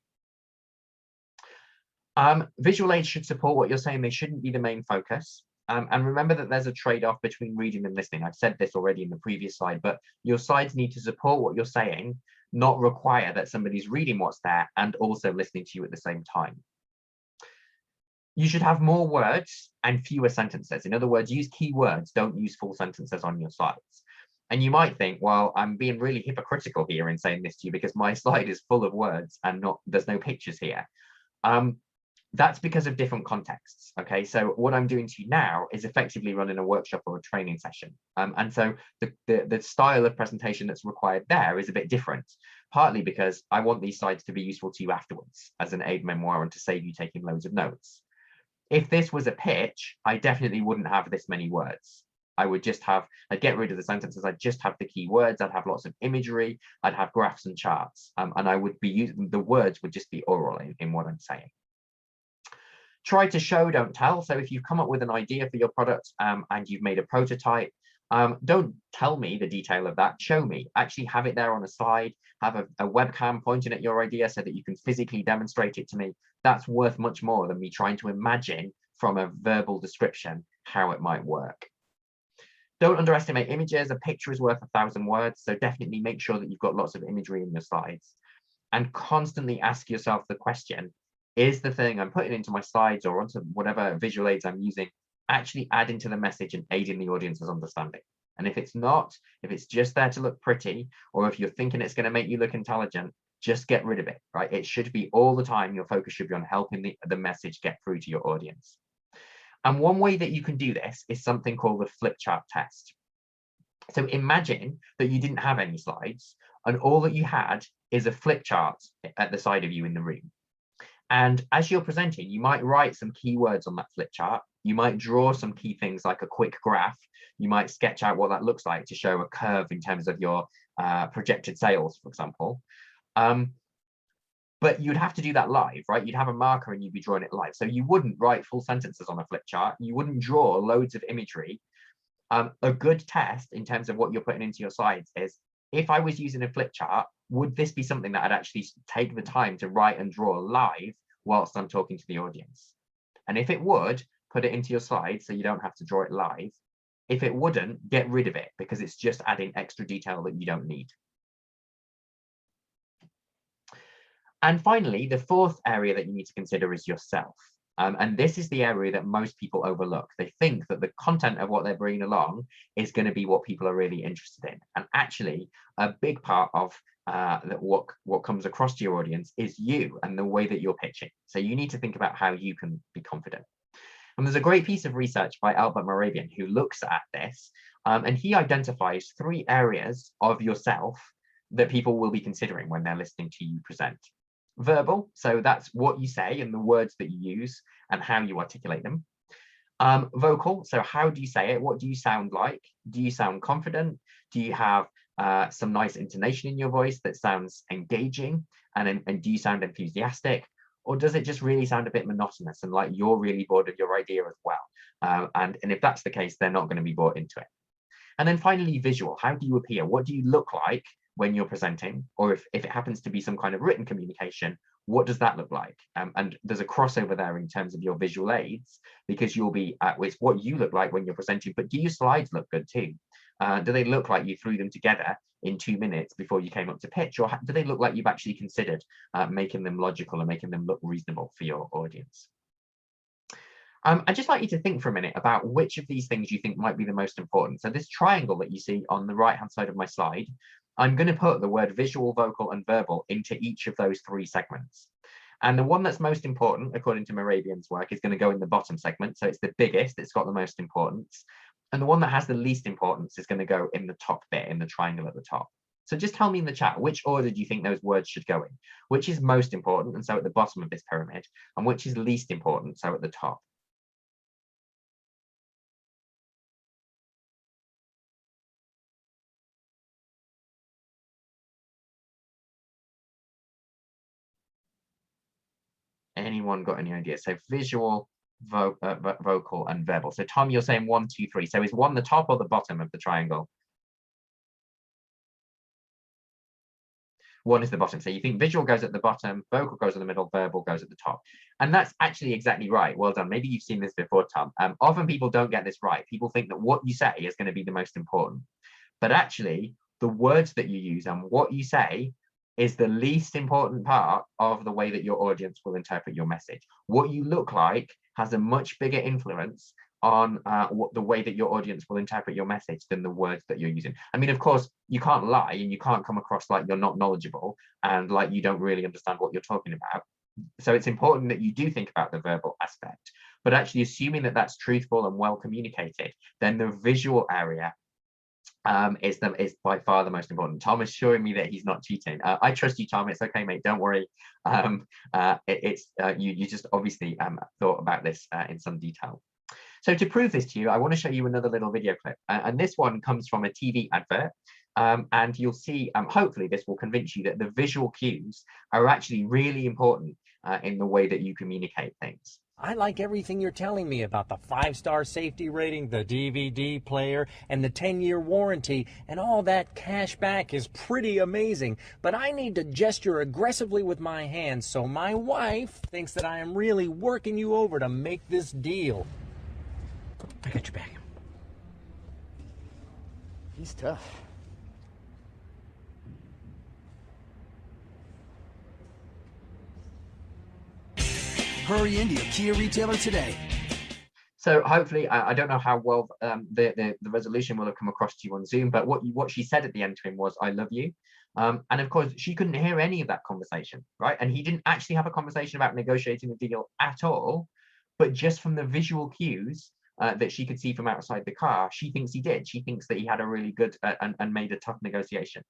Visual aids should support what you're saying. They shouldn't be the main focus. And remember that there's a trade-off between reading and listening. I've said this already in the previous slide, but your slides need to support what you're saying, not require that somebody's reading what's there and also listening to you at the same time. You should have more words and fewer sentences. In other words, use key words, don't use full sentences on your slides. And you might think, well, I'm being really hypocritical here in saying this to you because my slide is full of words and there's no pictures here. That's because of different contexts. Okay, so what I'm doing to you now is effectively running a workshop or a training session. And so the style of presentation that's required there is a bit different, partly because I want these slides to be useful to you afterwards as an aid memoir and to save you taking loads of notes. If this was a pitch, I definitely wouldn't have this many words. I'd get rid of the sentences. I'd just have the key words. I'd have lots of imagery. I'd have graphs and charts. And I would be using, the words would just be oral in what I'm saying. Try to show, don't tell. So if you've come up with an idea for your product and you've made a prototype, don't tell me the detail of that. Show me. Actually have it there on a slide. Have a webcam pointing at your idea so that you can physically demonstrate it to me. That's worth much more than me trying to imagine from a verbal description how it might work. Don't underestimate images. A picture is worth 1,000 words. So definitely make sure that you've got lots of imagery in your slides, and constantly ask yourself the question, is the thing I'm putting into my slides or onto whatever visual aids I'm using actually adding to the message and aiding the audience's understanding? And if it's not, if it's just there to look pretty, or if you're thinking it's going to make you look intelligent, just get rid of it, right? It should be all the time, your focus should be on helping the message get through to your audience. And one way that you can do this is something called the flip chart test. So imagine that you didn't have any slides and all that you had is a flip chart at the side of you in the room. And as you're presenting, you might write some keywords on that flip chart. You might draw some key things like a quick graph. You might sketch out what that looks like to show a curve in terms of your projected sales, for example. But you'd have to do that live, right? You'd have a marker and you'd be drawing it live. So you wouldn't write full sentences on a flip chart. You wouldn't draw loads of imagery. A good test in terms of what you're putting into your slides is, if I was using a flip chart, would this be something that I'd actually take the time to write and draw live whilst I'm talking to the audience? And if it would, put it into your slides so you don't have to draw it live. If it wouldn't, get rid of it because it's just adding extra detail that you don't need. And finally, the fourth area that you need to consider is yourself. And this is the area that most people overlook. They think that the content of what they're bringing along is going to be what people are really interested in. And actually, a big part of what comes across to your audience is you and the way that you're pitching. So you need to think about how you can be confident. And there's a great piece of research by Albert Moravian who looks at this, and he identifies 3 areas of yourself that people will be considering when they're listening to you present. Verbal, so that's what you say and the words that you use and how you articulate them. Vocal, so how do you say it? What do you sound like? Do you sound confident? Do you have some nice intonation in your voice that sounds engaging? And do you sound enthusiastic? Or does it just really sound a bit monotonous and like you're really bored of your idea as well? And if that's the case, they're not going to be bought into it. And then finally, visual. How do you appear? What do you look like when you're presenting? Or if it happens to be some kind of written communication, what does that look like? And there's a crossover there in terms of your visual aids, because you'll be, it's what you look like when you're presenting, but do your slides look good too? Do they look like you threw them together in 2 minutes before you came up to pitch? Or do they look like you've actually considered making them logical and making them look reasonable for your audience? I'd just like you to think for a minute about which of these things you think might be the most important. So this triangle that you see on the right-hand side of my slide, I'm going to put the word visual, vocal, and verbal into each of those 3 segments. And the one that's most important, according to Moravian's work, is going to go in the bottom segment. So it's the biggest, it's got the most importance. And the one that has the least importance is going to go in the top bit, in the triangle at the top. So just tell me in the chat, which order do you think those words should go in? Which is most important, and so at the bottom of this pyramid, and which is least important, so at the top? Anyone got any ideas? So visual, vocal, and verbal. So Tom, you're saying 1, 2, 3. So is 1 the top or the bottom of the triangle? 1 is the bottom. So you think visual goes at the bottom, vocal goes in the middle, verbal goes at the top. And that's actually exactly right. Well done. Maybe you've seen this before, Tom. Often people don't get this right. People think that what you say is going to be the most important. But actually, the words that you use and what you say is the least important part of the way that your audience will interpret your message. What you look like has a much bigger influence on the way that your audience will interpret your message than the words that you're using. I mean, of course, you can't lie and you can't come across like you're not knowledgeable and like you don't really understand what you're talking about. So it's important that you do think about the verbal aspect, but actually assuming that that's truthful and well communicated, then the visual area is by far the most important. Tom is showing me that he's not cheating. I trust you, Tom. It's okay, mate. Don't worry. You just obviously thought about this in some detail. So to prove this to you, I want to show you another little video clip. And this one comes from a TV advert. And you'll see, hopefully this will convince you that the visual cues are actually really important in the way that you communicate things. I like everything you're telling me about the 5-star safety rating, the DVD player, and the 10-year warranty, and all that cash back is pretty amazing. But I need to gesture aggressively with my hands so my wife thinks that I am really working you over to make this deal. I got your back. He's tough. Hurry into your Kia retailer today. So hopefully, I don't know how well the resolution will have come across to you on Zoom, but what she said at the end to him was, "I love you." And of course, she couldn't hear any of that conversation, right? And he didn't actually have a conversation about negotiating a deal at all, but just from the visual cues that she could see from outside the car, she thinks he did. She thinks that he had a really good and made a tough negotiation.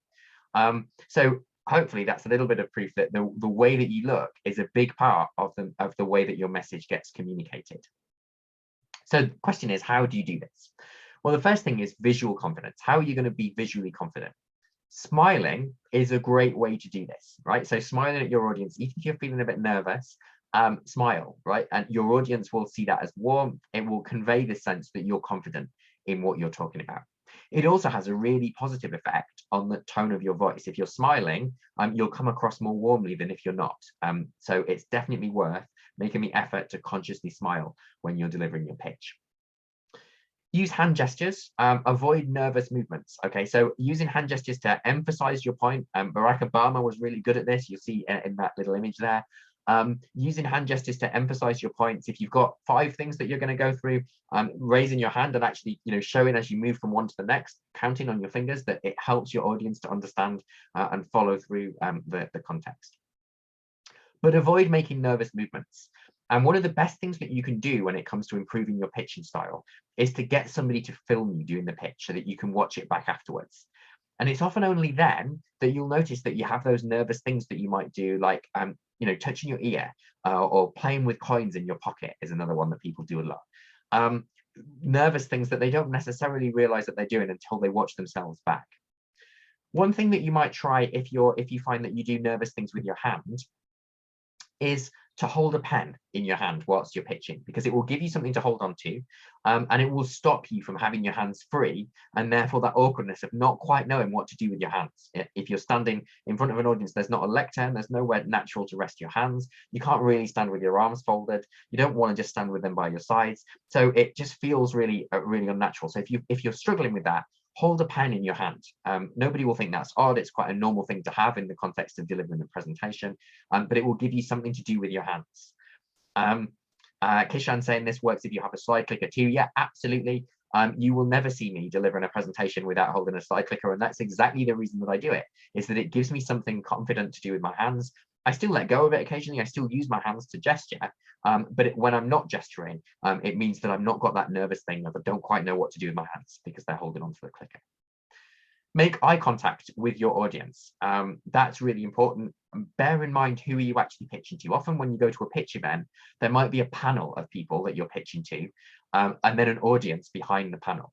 So hopefully that's a little bit of proof that the way that you look is a big part of the way that your message gets communicated. So the question is, how do you do this? Well, the first thing is visual confidence. How are you going to be visually confident? Smiling is a great way to do this, right? So smiling at your audience, even if you're feeling a bit nervous, smile, right? And your audience will see that as warm. It will convey the sense that you're confident in what you're talking about. It also has a really positive effect on the tone of your voice. If you're smiling, you'll come across more warmly than if you're not. So it's definitely worth making the effort to consciously smile when you're delivering your pitch. Use hand gestures, avoid nervous movements. Okay, so using hand gestures to emphasize your point. Barack Obama was really good at this. You'll see in that little image there. Using hand gestures to emphasize your points. If you've got 5 things that you're going to go through, raising your hand and actually, showing as you move from one to the next, counting on your fingers, that it helps your audience to understand and follow through the context. But avoid making nervous movements. And one of the best things that you can do when it comes to improving your pitching style is to get somebody to film you doing the pitch so that you can watch it back afterwards. And it's often only then that you'll notice that you have those nervous things that you might do, like touching your ear or playing with coins in your pocket is another one that people do a lot. Nervous things that they don't necessarily realize that they're doing until they watch themselves back. One thing that you might try if you find that you do nervous things with your hand is to hold a pen in your hand whilst you're pitching, because it will give you something to hold on to, and it will stop you from having your hands free, and therefore that awkwardness of not quite knowing what to do with your hands. If you're standing in front of an audience, there's not a lectern, there's nowhere natural to rest your hands, you can't really stand with your arms folded, you don't want to just stand with them by your sides, so it just feels really unnatural. So if you're struggling with that, hold a pen in your hand. Nobody will think that's odd. It's quite a normal thing to have in the context of delivering a presentation, but it will give you something to do with your hands. Kishan saying this works if you have a slide clicker too. Yeah, absolutely. You will never see me delivering a presentation without holding a slide clicker, and that's exactly the reason that I do it, is that it gives me something confident to do with my hands. I still let go of it occasionally. I still use my hands to gesture, but when I'm not gesturing, it means that I've not got that nervous thing of I don't quite know what to do with my hands because they're holding onto the clicker. Make eye contact with your audience. That's really important. Bear in mind, who are you actually pitching to? Often when you go to a pitch event, there might be a panel of people that you're pitching to, and then an audience behind the panel.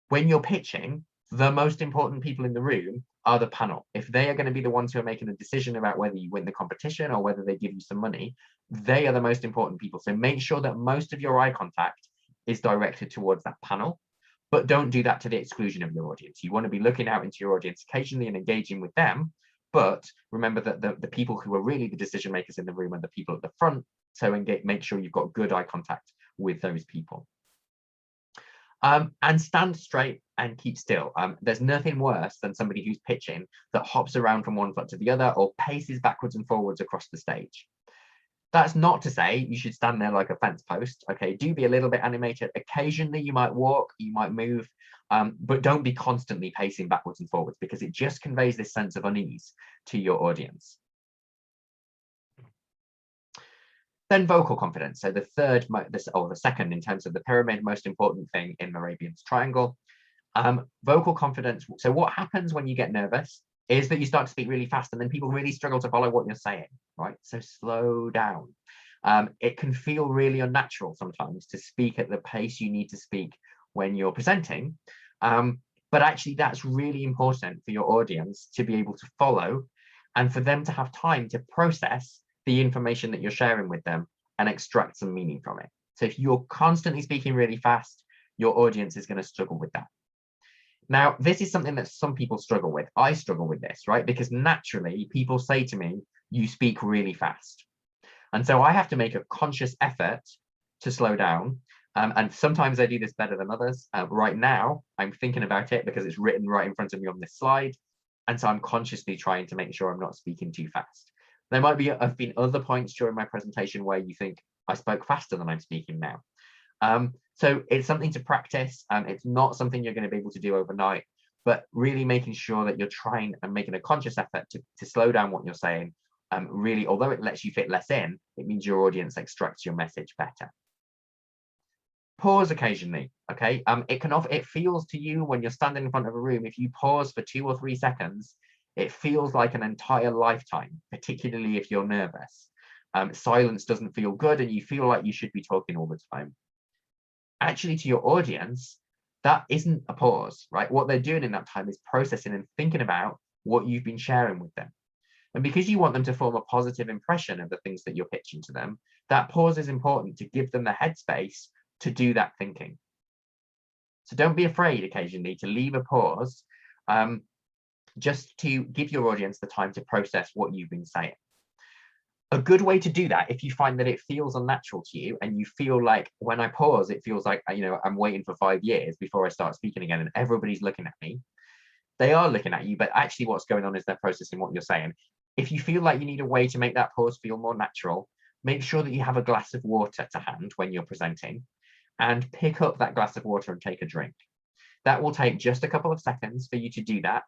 When you're pitching, the most important people in the room are the panel. If they are going to be the ones who are making a decision about whether you win the competition or whether they give you some money, they are the most important people. So make sure that most of your eye contact is directed towards that panel, but don't do that to the exclusion of your audience. You want to be looking out into your audience occasionally and engaging with them, but remember that the people who are really the decision makers in the room are the people at the front. So make sure you've got good eye contact with those people. And stand straight and keep still. There's nothing worse than somebody who's pitching that hops around from one foot to the other or paces backwards and forwards across the stage. That's not to say you should stand there like a fence post. Okay, do be a little bit animated. Occasionally you might walk, you might move, but don't be constantly pacing backwards and forwards, because it just conveys this sense of unease to your audience. Then vocal confidence. So the second in terms of the pyramid, most important thing in Morabian's triangle. Vocal confidence. So what happens when you get nervous is that you start to speak really fast, and then people really struggle to follow what you're saying, right? So slow down. It can feel really unnatural sometimes to speak at the pace you need to speak when you're presenting. But actually that's really important for your audience to be able to follow, and for them to have time to process the information that you're sharing with them and extract some meaning from it. So if you're constantly speaking really fast, your audience is going to struggle with that. Now, this is something that some people struggle with. I struggle with this, right? Because naturally, people say to me, you speak really fast. And so I have to make a conscious effort to slow down. And sometimes I do this better than others. Right now, I'm thinking about it because it's written right in front of me on this slide. And so I'm consciously trying to make sure I'm not speaking too fast. There might have been other points during my presentation where you think I spoke faster than I'm speaking now. So it's something to practice. It's not something you're going to be able to do overnight, but really making sure that you're trying and making a conscious effort to slow down what you're saying. Really, although it lets you fit less in, it means your audience extracts your message better. Pause occasionally, okay? It feels to you when you're standing in front of a room, if you pause for 2 or 3 seconds, it feels like an entire lifetime, particularly if you're nervous. Silence doesn't feel good and you feel like you should be talking all the time. Actually, to your audience, that isn't a pause, right? What they're doing in that time is processing and thinking about what you've been sharing with them. And because you want them to form a positive impression of the things that you're pitching to them, that pause is important to give them the headspace to do that thinking. So don't be afraid occasionally to leave a pause, just to give your audience the time to process what you've been saying. A good way to do that, if you find that it feels unnatural to you and you feel like when I pause, it feels like, I'm waiting for 5 years before I start speaking again and everybody's looking at me. They are looking at you, but actually what's going on is they're processing what you're saying. If you feel like you need a way to make that pause feel more natural, make sure that you have a glass of water to hand when you're presenting, and pick up that glass of water and take a drink. That will take just a couple of seconds for you to do that,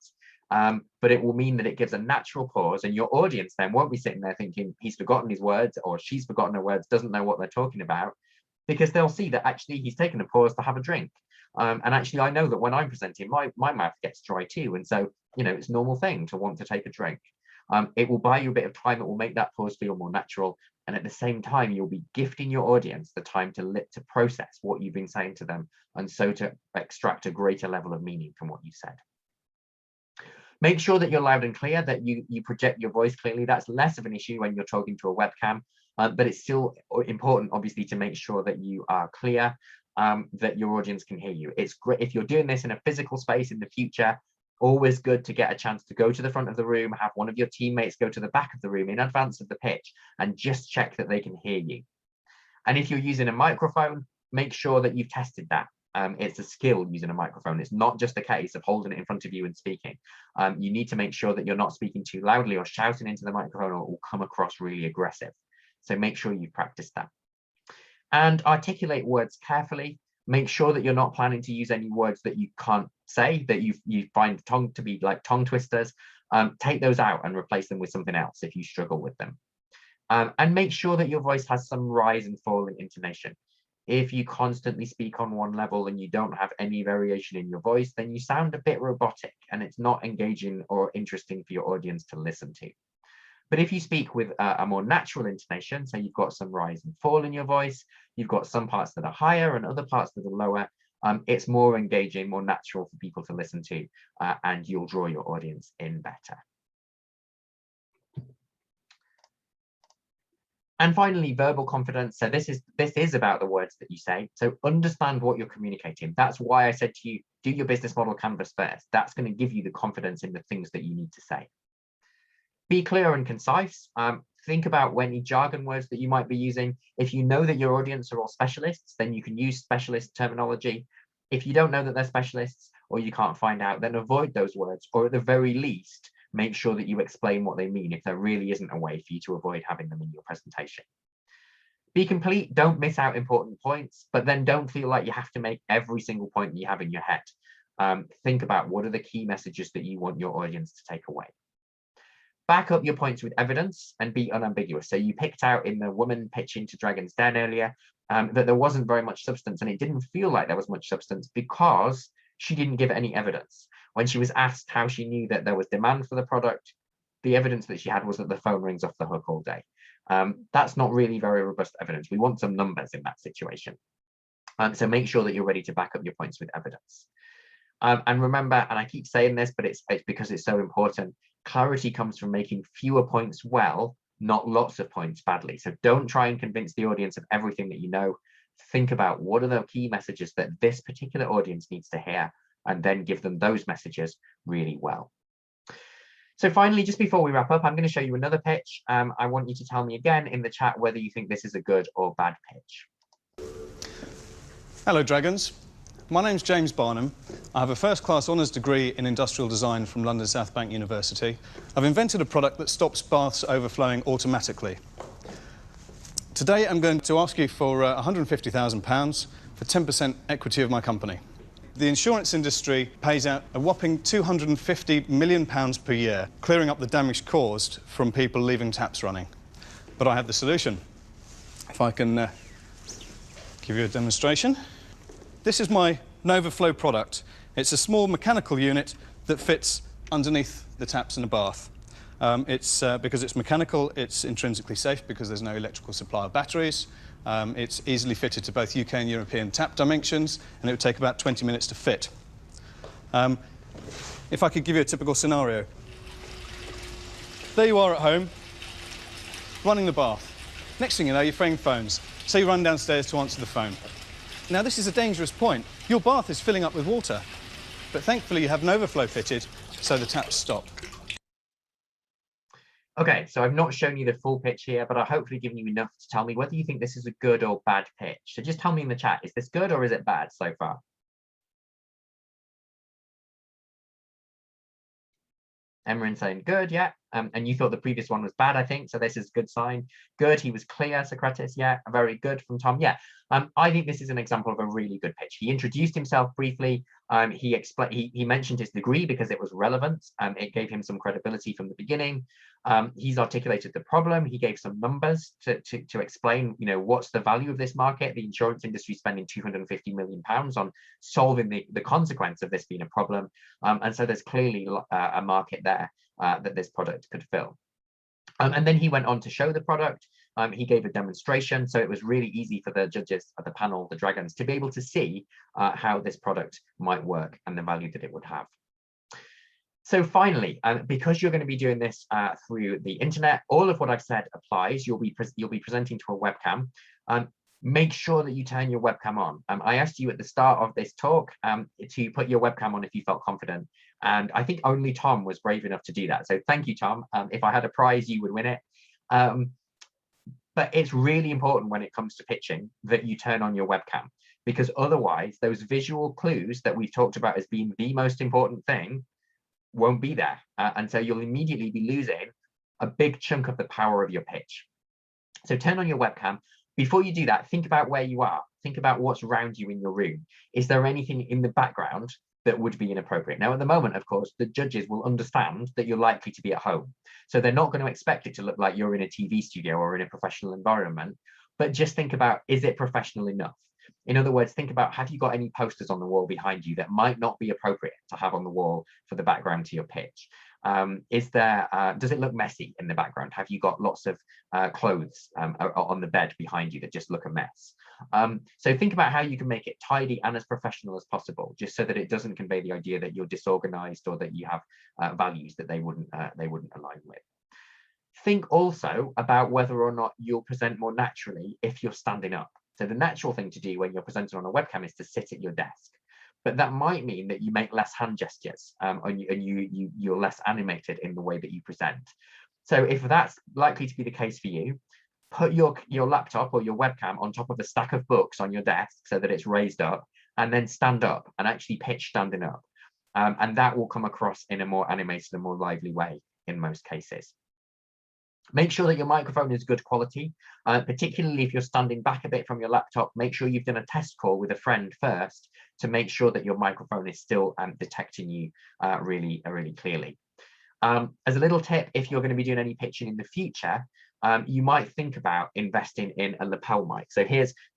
but it will mean that it gives a natural pause, and your audience then won't be sitting there thinking he's forgotten his words or she's forgotten her words, doesn't know what they're talking about, because they'll see that actually he's taken a pause to have a drink. And actually, I know that when I'm presenting, my mouth gets dry too. And so, it's a normal thing to want to take a drink. It will buy you a bit of time. It will make that pause feel more natural. And at the same time, you'll be gifting your audience the time to process what you've been saying to them, and so to extract a greater level of meaning from what you said. Make sure that you're loud and clear, that you project your voice clearly. That's less of an issue when you're talking to a webcam, but it's still important, obviously, to make sure that you are clear, that your audience can hear you. It's great if you're doing this in a physical space in the future. Always good to get a chance to go to the front of the room, have one of your teammates go to the back of the room in advance of the pitch, and just check that they can hear you. And if you're using a microphone, make sure that you've tested that. It's a skill using a microphone. It's not just a case of holding it in front of you and speaking. You need to make sure that you're not speaking too loudly or shouting into the microphone, or it will come across really aggressive. So make sure you've practiced that. And articulate words carefully. Make sure that you're not planning to use any words that you can't say, that you find to be like tongue twisters. Take those out and replace them with something else if you struggle with them. And make sure that your voice has some rise and fall in intonation. If you constantly speak on one level and you don't have any variation in your voice, then you sound a bit robotic and it's not engaging or interesting for your audience to listen to. But if you speak with a more natural intonation, so you've got some rise and fall in your voice, you've got some parts that are higher and other parts that are lower, it's more engaging, more natural for people to listen to, and you'll draw your audience in better. And finally, verbal confidence. So this is about the words that you say. So understand what you're communicating. That's why I said to you, do your business model canvas first. That's going to give you the confidence in the things that you need to say. Be clear and concise. Think about any jargon words that you might be using. If you know that your audience are all specialists, then you can use specialist terminology. If you don't know that they're specialists, or you can't find out, then avoid those words, or at the very least, make sure that you explain what they mean if there really isn't a way for you to avoid having them in your presentation. Be complete, don't miss out important points, but then don't feel like you have to make every single point that you have in your head. Think about what are the key messages that you want your audience to take away. Back up your points with evidence and be unambiguous. So you picked out in the woman pitching to Dragon's Den earlier that there wasn't very much substance, and it didn't feel like there was much substance because she didn't give any evidence. When she was asked how she knew that there was demand for the product, the evidence that she had was that the phone rings off the hook all day. That's not really very robust evidence. We want some numbers in that situation. So make sure that you're ready to back up your points with evidence. And remember, and I keep saying this, but it's because it's so important, clarity comes from making fewer points well, not lots of points badly. So don't try and convince the audience of everything that you know. Think about what are the key messages that this particular audience needs to hear, and then give them those messages really well. So finally, just before we wrap up, I'm going to show you another pitch. I want you to tell me again in the chat whether you think this is a good or bad pitch. Hello, Dragons. My name's James Barnum. I have a first-class honours degree in industrial design from London South Bank University. I've invented a product that stops baths overflowing automatically. Today, I'm going to ask you for £150,000 for 10% equity of my company. The insurance industry pays out a whopping £250 million per year, clearing up the damage caused from people leaving taps running. But I have the solution. If I can give you a demonstration. This is my NovaFlow product. It's a small mechanical unit that fits underneath the taps in a bath. Because it's mechanical, it's intrinsically safe because there's no electrical supply of batteries. It's easily fitted to both UK and European tap dimensions, and it would take about 20 minutes to fit. If I could give you a typical scenario. There you are at home, running the bath. Next thing you know, you're fraying phones. So you run downstairs to answer the phone. Now, this is a dangerous point. Your bath is filling up with water, but thankfully you have NovaFlow fitted, so the taps stop. Okay, so I've not shown you the full pitch here, but I've hopefully given you enough to tell me whether you think this is a good or bad pitch. So just tell me in the chat, is this good or is it bad so far? Emran saying good, yeah. and you thought the previous one was bad, I think. So this is a good sign. Good, he was clear, Socrates. Yeah, very good from Tom. Yeah, I think this is an example of a really good pitch. He introduced himself briefly. He mentioned his degree because it was relevant. It gave him some credibility from the beginning. He's articulated the problem. He gave some numbers to explain, what's the value of this market. The insurance industry is spending £250 million on solving the consequence of this being a problem. And so there's clearly a market there that this product could fill. And then he went on to show the product. He gave a demonstration, so it was really easy for the judges at the panel, the dragons, to be able to see how this product might work and the value that it would have. So finally, because you're going to be doing this through the internet, all of what I've said applies. You'll be presenting to a webcam. Make sure that you turn your webcam on. I asked you at the start of this talk to put your webcam on if you felt confident. And I think only Tom was brave enough to do that. So thank you, Tom. If I had a prize, you would win it. But it's really important when it comes to pitching that you turn on your webcam, because otherwise those visual clues that we've talked about as being the most important thing won't be there. And so you'll immediately be losing a big chunk of the power of your pitch. So turn on your webcam. Before you do that, think about where you are. Think about what's around you in your room. Is there anything in the background that would be inappropriate? Now, at the moment, of course, the judges will understand that you're likely to be at home. So they're not going to expect it to look like you're in a TV studio or in a professional environment, but just think about, is it professional enough? In other words, think about, have you got any posters on the wall behind you that might not be appropriate to have on the wall for the background to your pitch? Does it look messy in the background? Have you got lots of clothes on the bed behind you that just look a mess? So think about how you can make it tidy and as professional as possible, just so that it doesn't convey the idea that you're disorganized or that you have values that they wouldn't align with. Think also about whether or not you'll present more naturally if you're standing up. So the natural thing to do when you're presenting on a webcam is to sit at your desk. But that might mean that you make less hand gestures and you're less animated in the way that you present. So if that's likely to be the case for you, put your laptop or your webcam on top of a stack of books on your desk so that it's raised up, and then stand up and actually pitch standing up. And that will come across in a more animated and more lively way in most cases. Make sure that your microphone is good quality, particularly if you're standing back a bit from your laptop. Make sure you've done a test call with a friend first to make sure that your microphone is still detecting you really clearly. As a little tip, if you're going to be doing any pitching in the future, you might think about investing in a lapel mic. So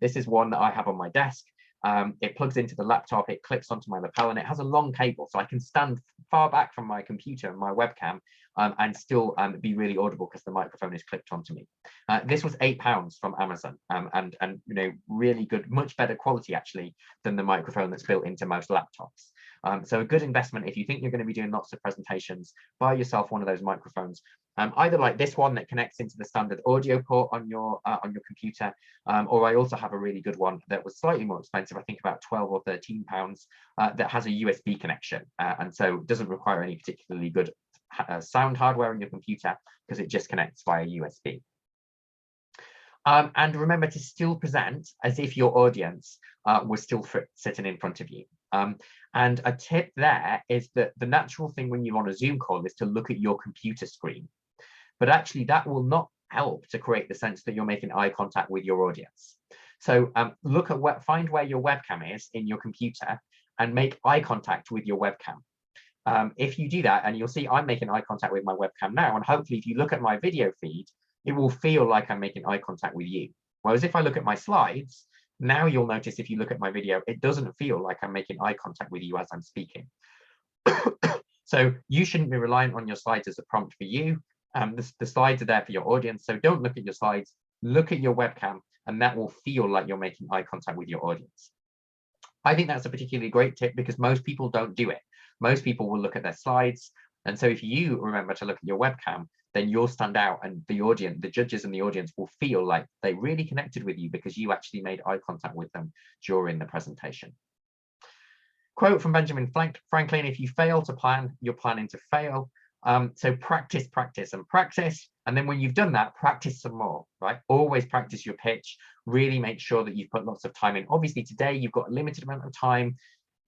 this is one that I have on my desk. It plugs into the laptop, it clips onto my lapel, and it has a long cable, so I can stand far back from my computer and my webcam and still be really audible because the microphone is clipped onto me. This was £8 from Amazon, and really good, much better quality actually than the microphone that's built into most laptops. So a good investment if you think you're going to be doing lots of presentations. Buy yourself one of those microphones, either like this one that connects into the standard audio port on your computer, or I also have a really good one that was slightly more expensive, I think about £12 or £13, that has a USB connection, and so doesn't require any particularly good sound hardware on your computer because it just connects via USB. And remember to still present as if your audience was still sitting in front of you. And a tip there is that the natural thing when you're on a Zoom call is to look at your computer screen. But actually that will not help to create the sense that you're making eye contact with your audience. So find where your webcam is in your computer and make eye contact with your webcam. If you do that, and you'll see I'm making eye contact with my webcam now, and hopefully if you look at my video feed, it will feel like I'm making eye contact with you. Whereas if I look at my slides, now you'll notice if you look at my video, it doesn't feel like I'm making eye contact with you as I'm speaking. So you shouldn't be relying on your slides as a prompt for you. The slides are there for your audience, so don't look at your slides, look at your webcam, and that will feel like you're making eye contact with your audience. I think that's a particularly great tip because most people don't do it. Most people will look at their slides, and so if you remember to look at your webcam, then you'll stand out, and the audience, the judges and the audience will feel like they really connected with you because you actually made eye contact with them during the presentation. Quote from Benjamin Franklin: if you fail to plan, you're planning to fail. So practice, practice, and practice. And then when you've done that, practice some more, right? Always practice your pitch. Really make sure that you've put lots of time in. Obviously, today you've got a limited amount of time.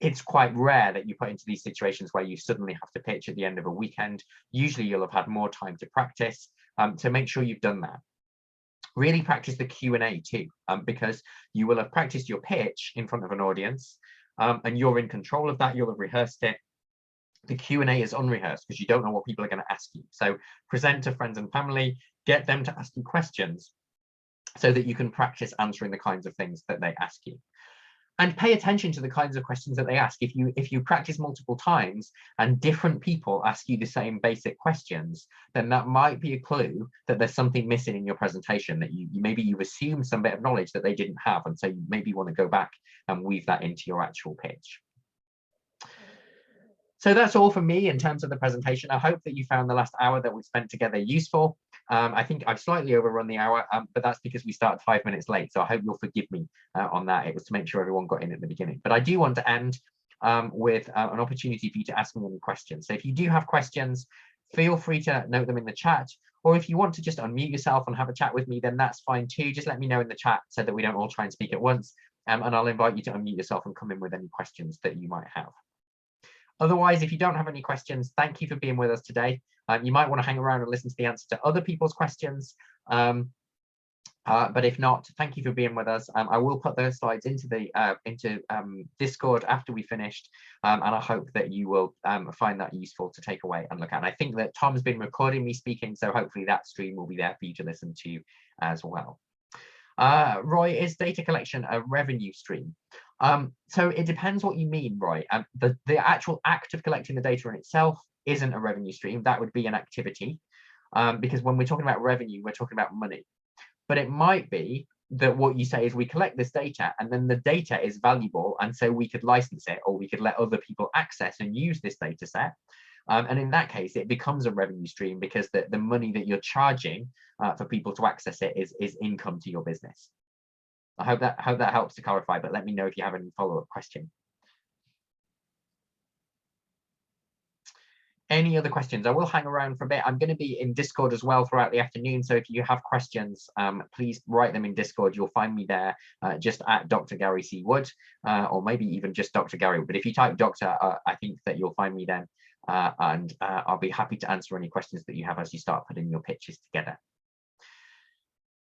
it's quite rare that you put into these situations where you suddenly have to pitch at the end of a weekend. Usually you'll have had more time to practice, so make sure you've done that. Really practice the Q&A too, because you will have practiced your pitch in front of an audience, and you're in control of that. You'll have rehearsed it. The Q&A is unrehearsed because you don't know what people are going to ask you. So present to friends and family, get them to ask you questions so that you can practice answering the kinds of things that they ask you. And pay attention to the kinds of questions that they ask. If you practice multiple times and different people ask you the same basic questions, then that might be a clue that there's something missing in your presentation, that maybe you've assumed some bit of knowledge that they didn't have, and so you maybe want to go back and weave that into your actual pitch. So that's all from me in terms of the presentation. I hope that you found the last hour that we spent together useful. I think I've slightly overrun the hour, but that's because we started 5 minutes late. So I hope you'll forgive me on that. It was to make sure everyone got in at the beginning. But I do want to end with an opportunity for you to ask me any questions. So if you do have questions, feel free to note them in the chat. Or if you want to just unmute yourself and have a chat with me, then that's fine too. Just let me know in the chat so that we don't all try and speak at once. And I'll invite you to unmute yourself and come in with any questions that you might have. Otherwise, if you don't have any questions, thank you for being with us today. You might want to hang around and listen to the answer to other people's questions. But if not, thank you for being with us. I will put those slides into the Discord after we finished, and I hope that you will find that useful to take away and look at. And I think that Tom's been recording me speaking, so hopefully that stream will be there for you to listen to as well. Roy, is data collection a revenue stream? So it depends what you mean, Roy. The actual act of collecting the data in itself isn't a revenue stream. That would be an activity, because when we're talking about revenue, we're talking about money. But it might be that what you say is we collect this data and then the data is valuable, and so we could license it, or we could let other people access and use this data set. And in that case, it becomes a revenue stream because the money that you're charging for people to access it is income to your business. I hope that helps to clarify, but let me know if you have any follow-up question. Any other questions? I will hang around for a bit. I'm going to be in Discord as well throughout the afternoon. So if you have questions, please write them in Discord. You'll find me there just at Dr. Gary C. Wood, or maybe even just Dr. Gary. But if you type doctor, I think that you'll find me then. And I'll be happy to answer any questions that you have as you start putting your pitches together.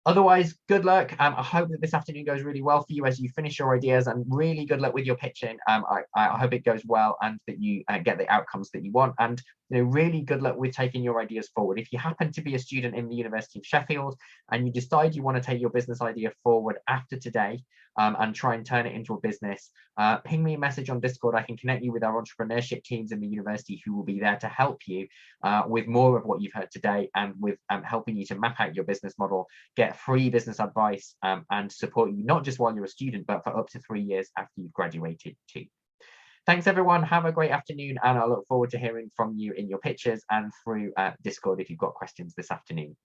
Otherwise, good luck. I hope that this afternoon goes really well for you as you finish your ideas, and really good luck with your pitching. I hope it goes well and that you get the outcomes that you want. And really good luck with taking your ideas forward. If you happen to be a student in the University of Sheffield and you decide you want to take your business idea forward after today and try and turn it into a business, ping me a message on Discord. I can connect you with our entrepreneurship teams in the university who will be there to help you with more of what you've heard today, and with helping you to map out your business model, get free business advice, and support you not just while you're a student, but for up to 3 years after you've graduated too. Thanks everyone, have a great afternoon, and I look forward to hearing from you in your pitches and through Discord if you've got questions this afternoon.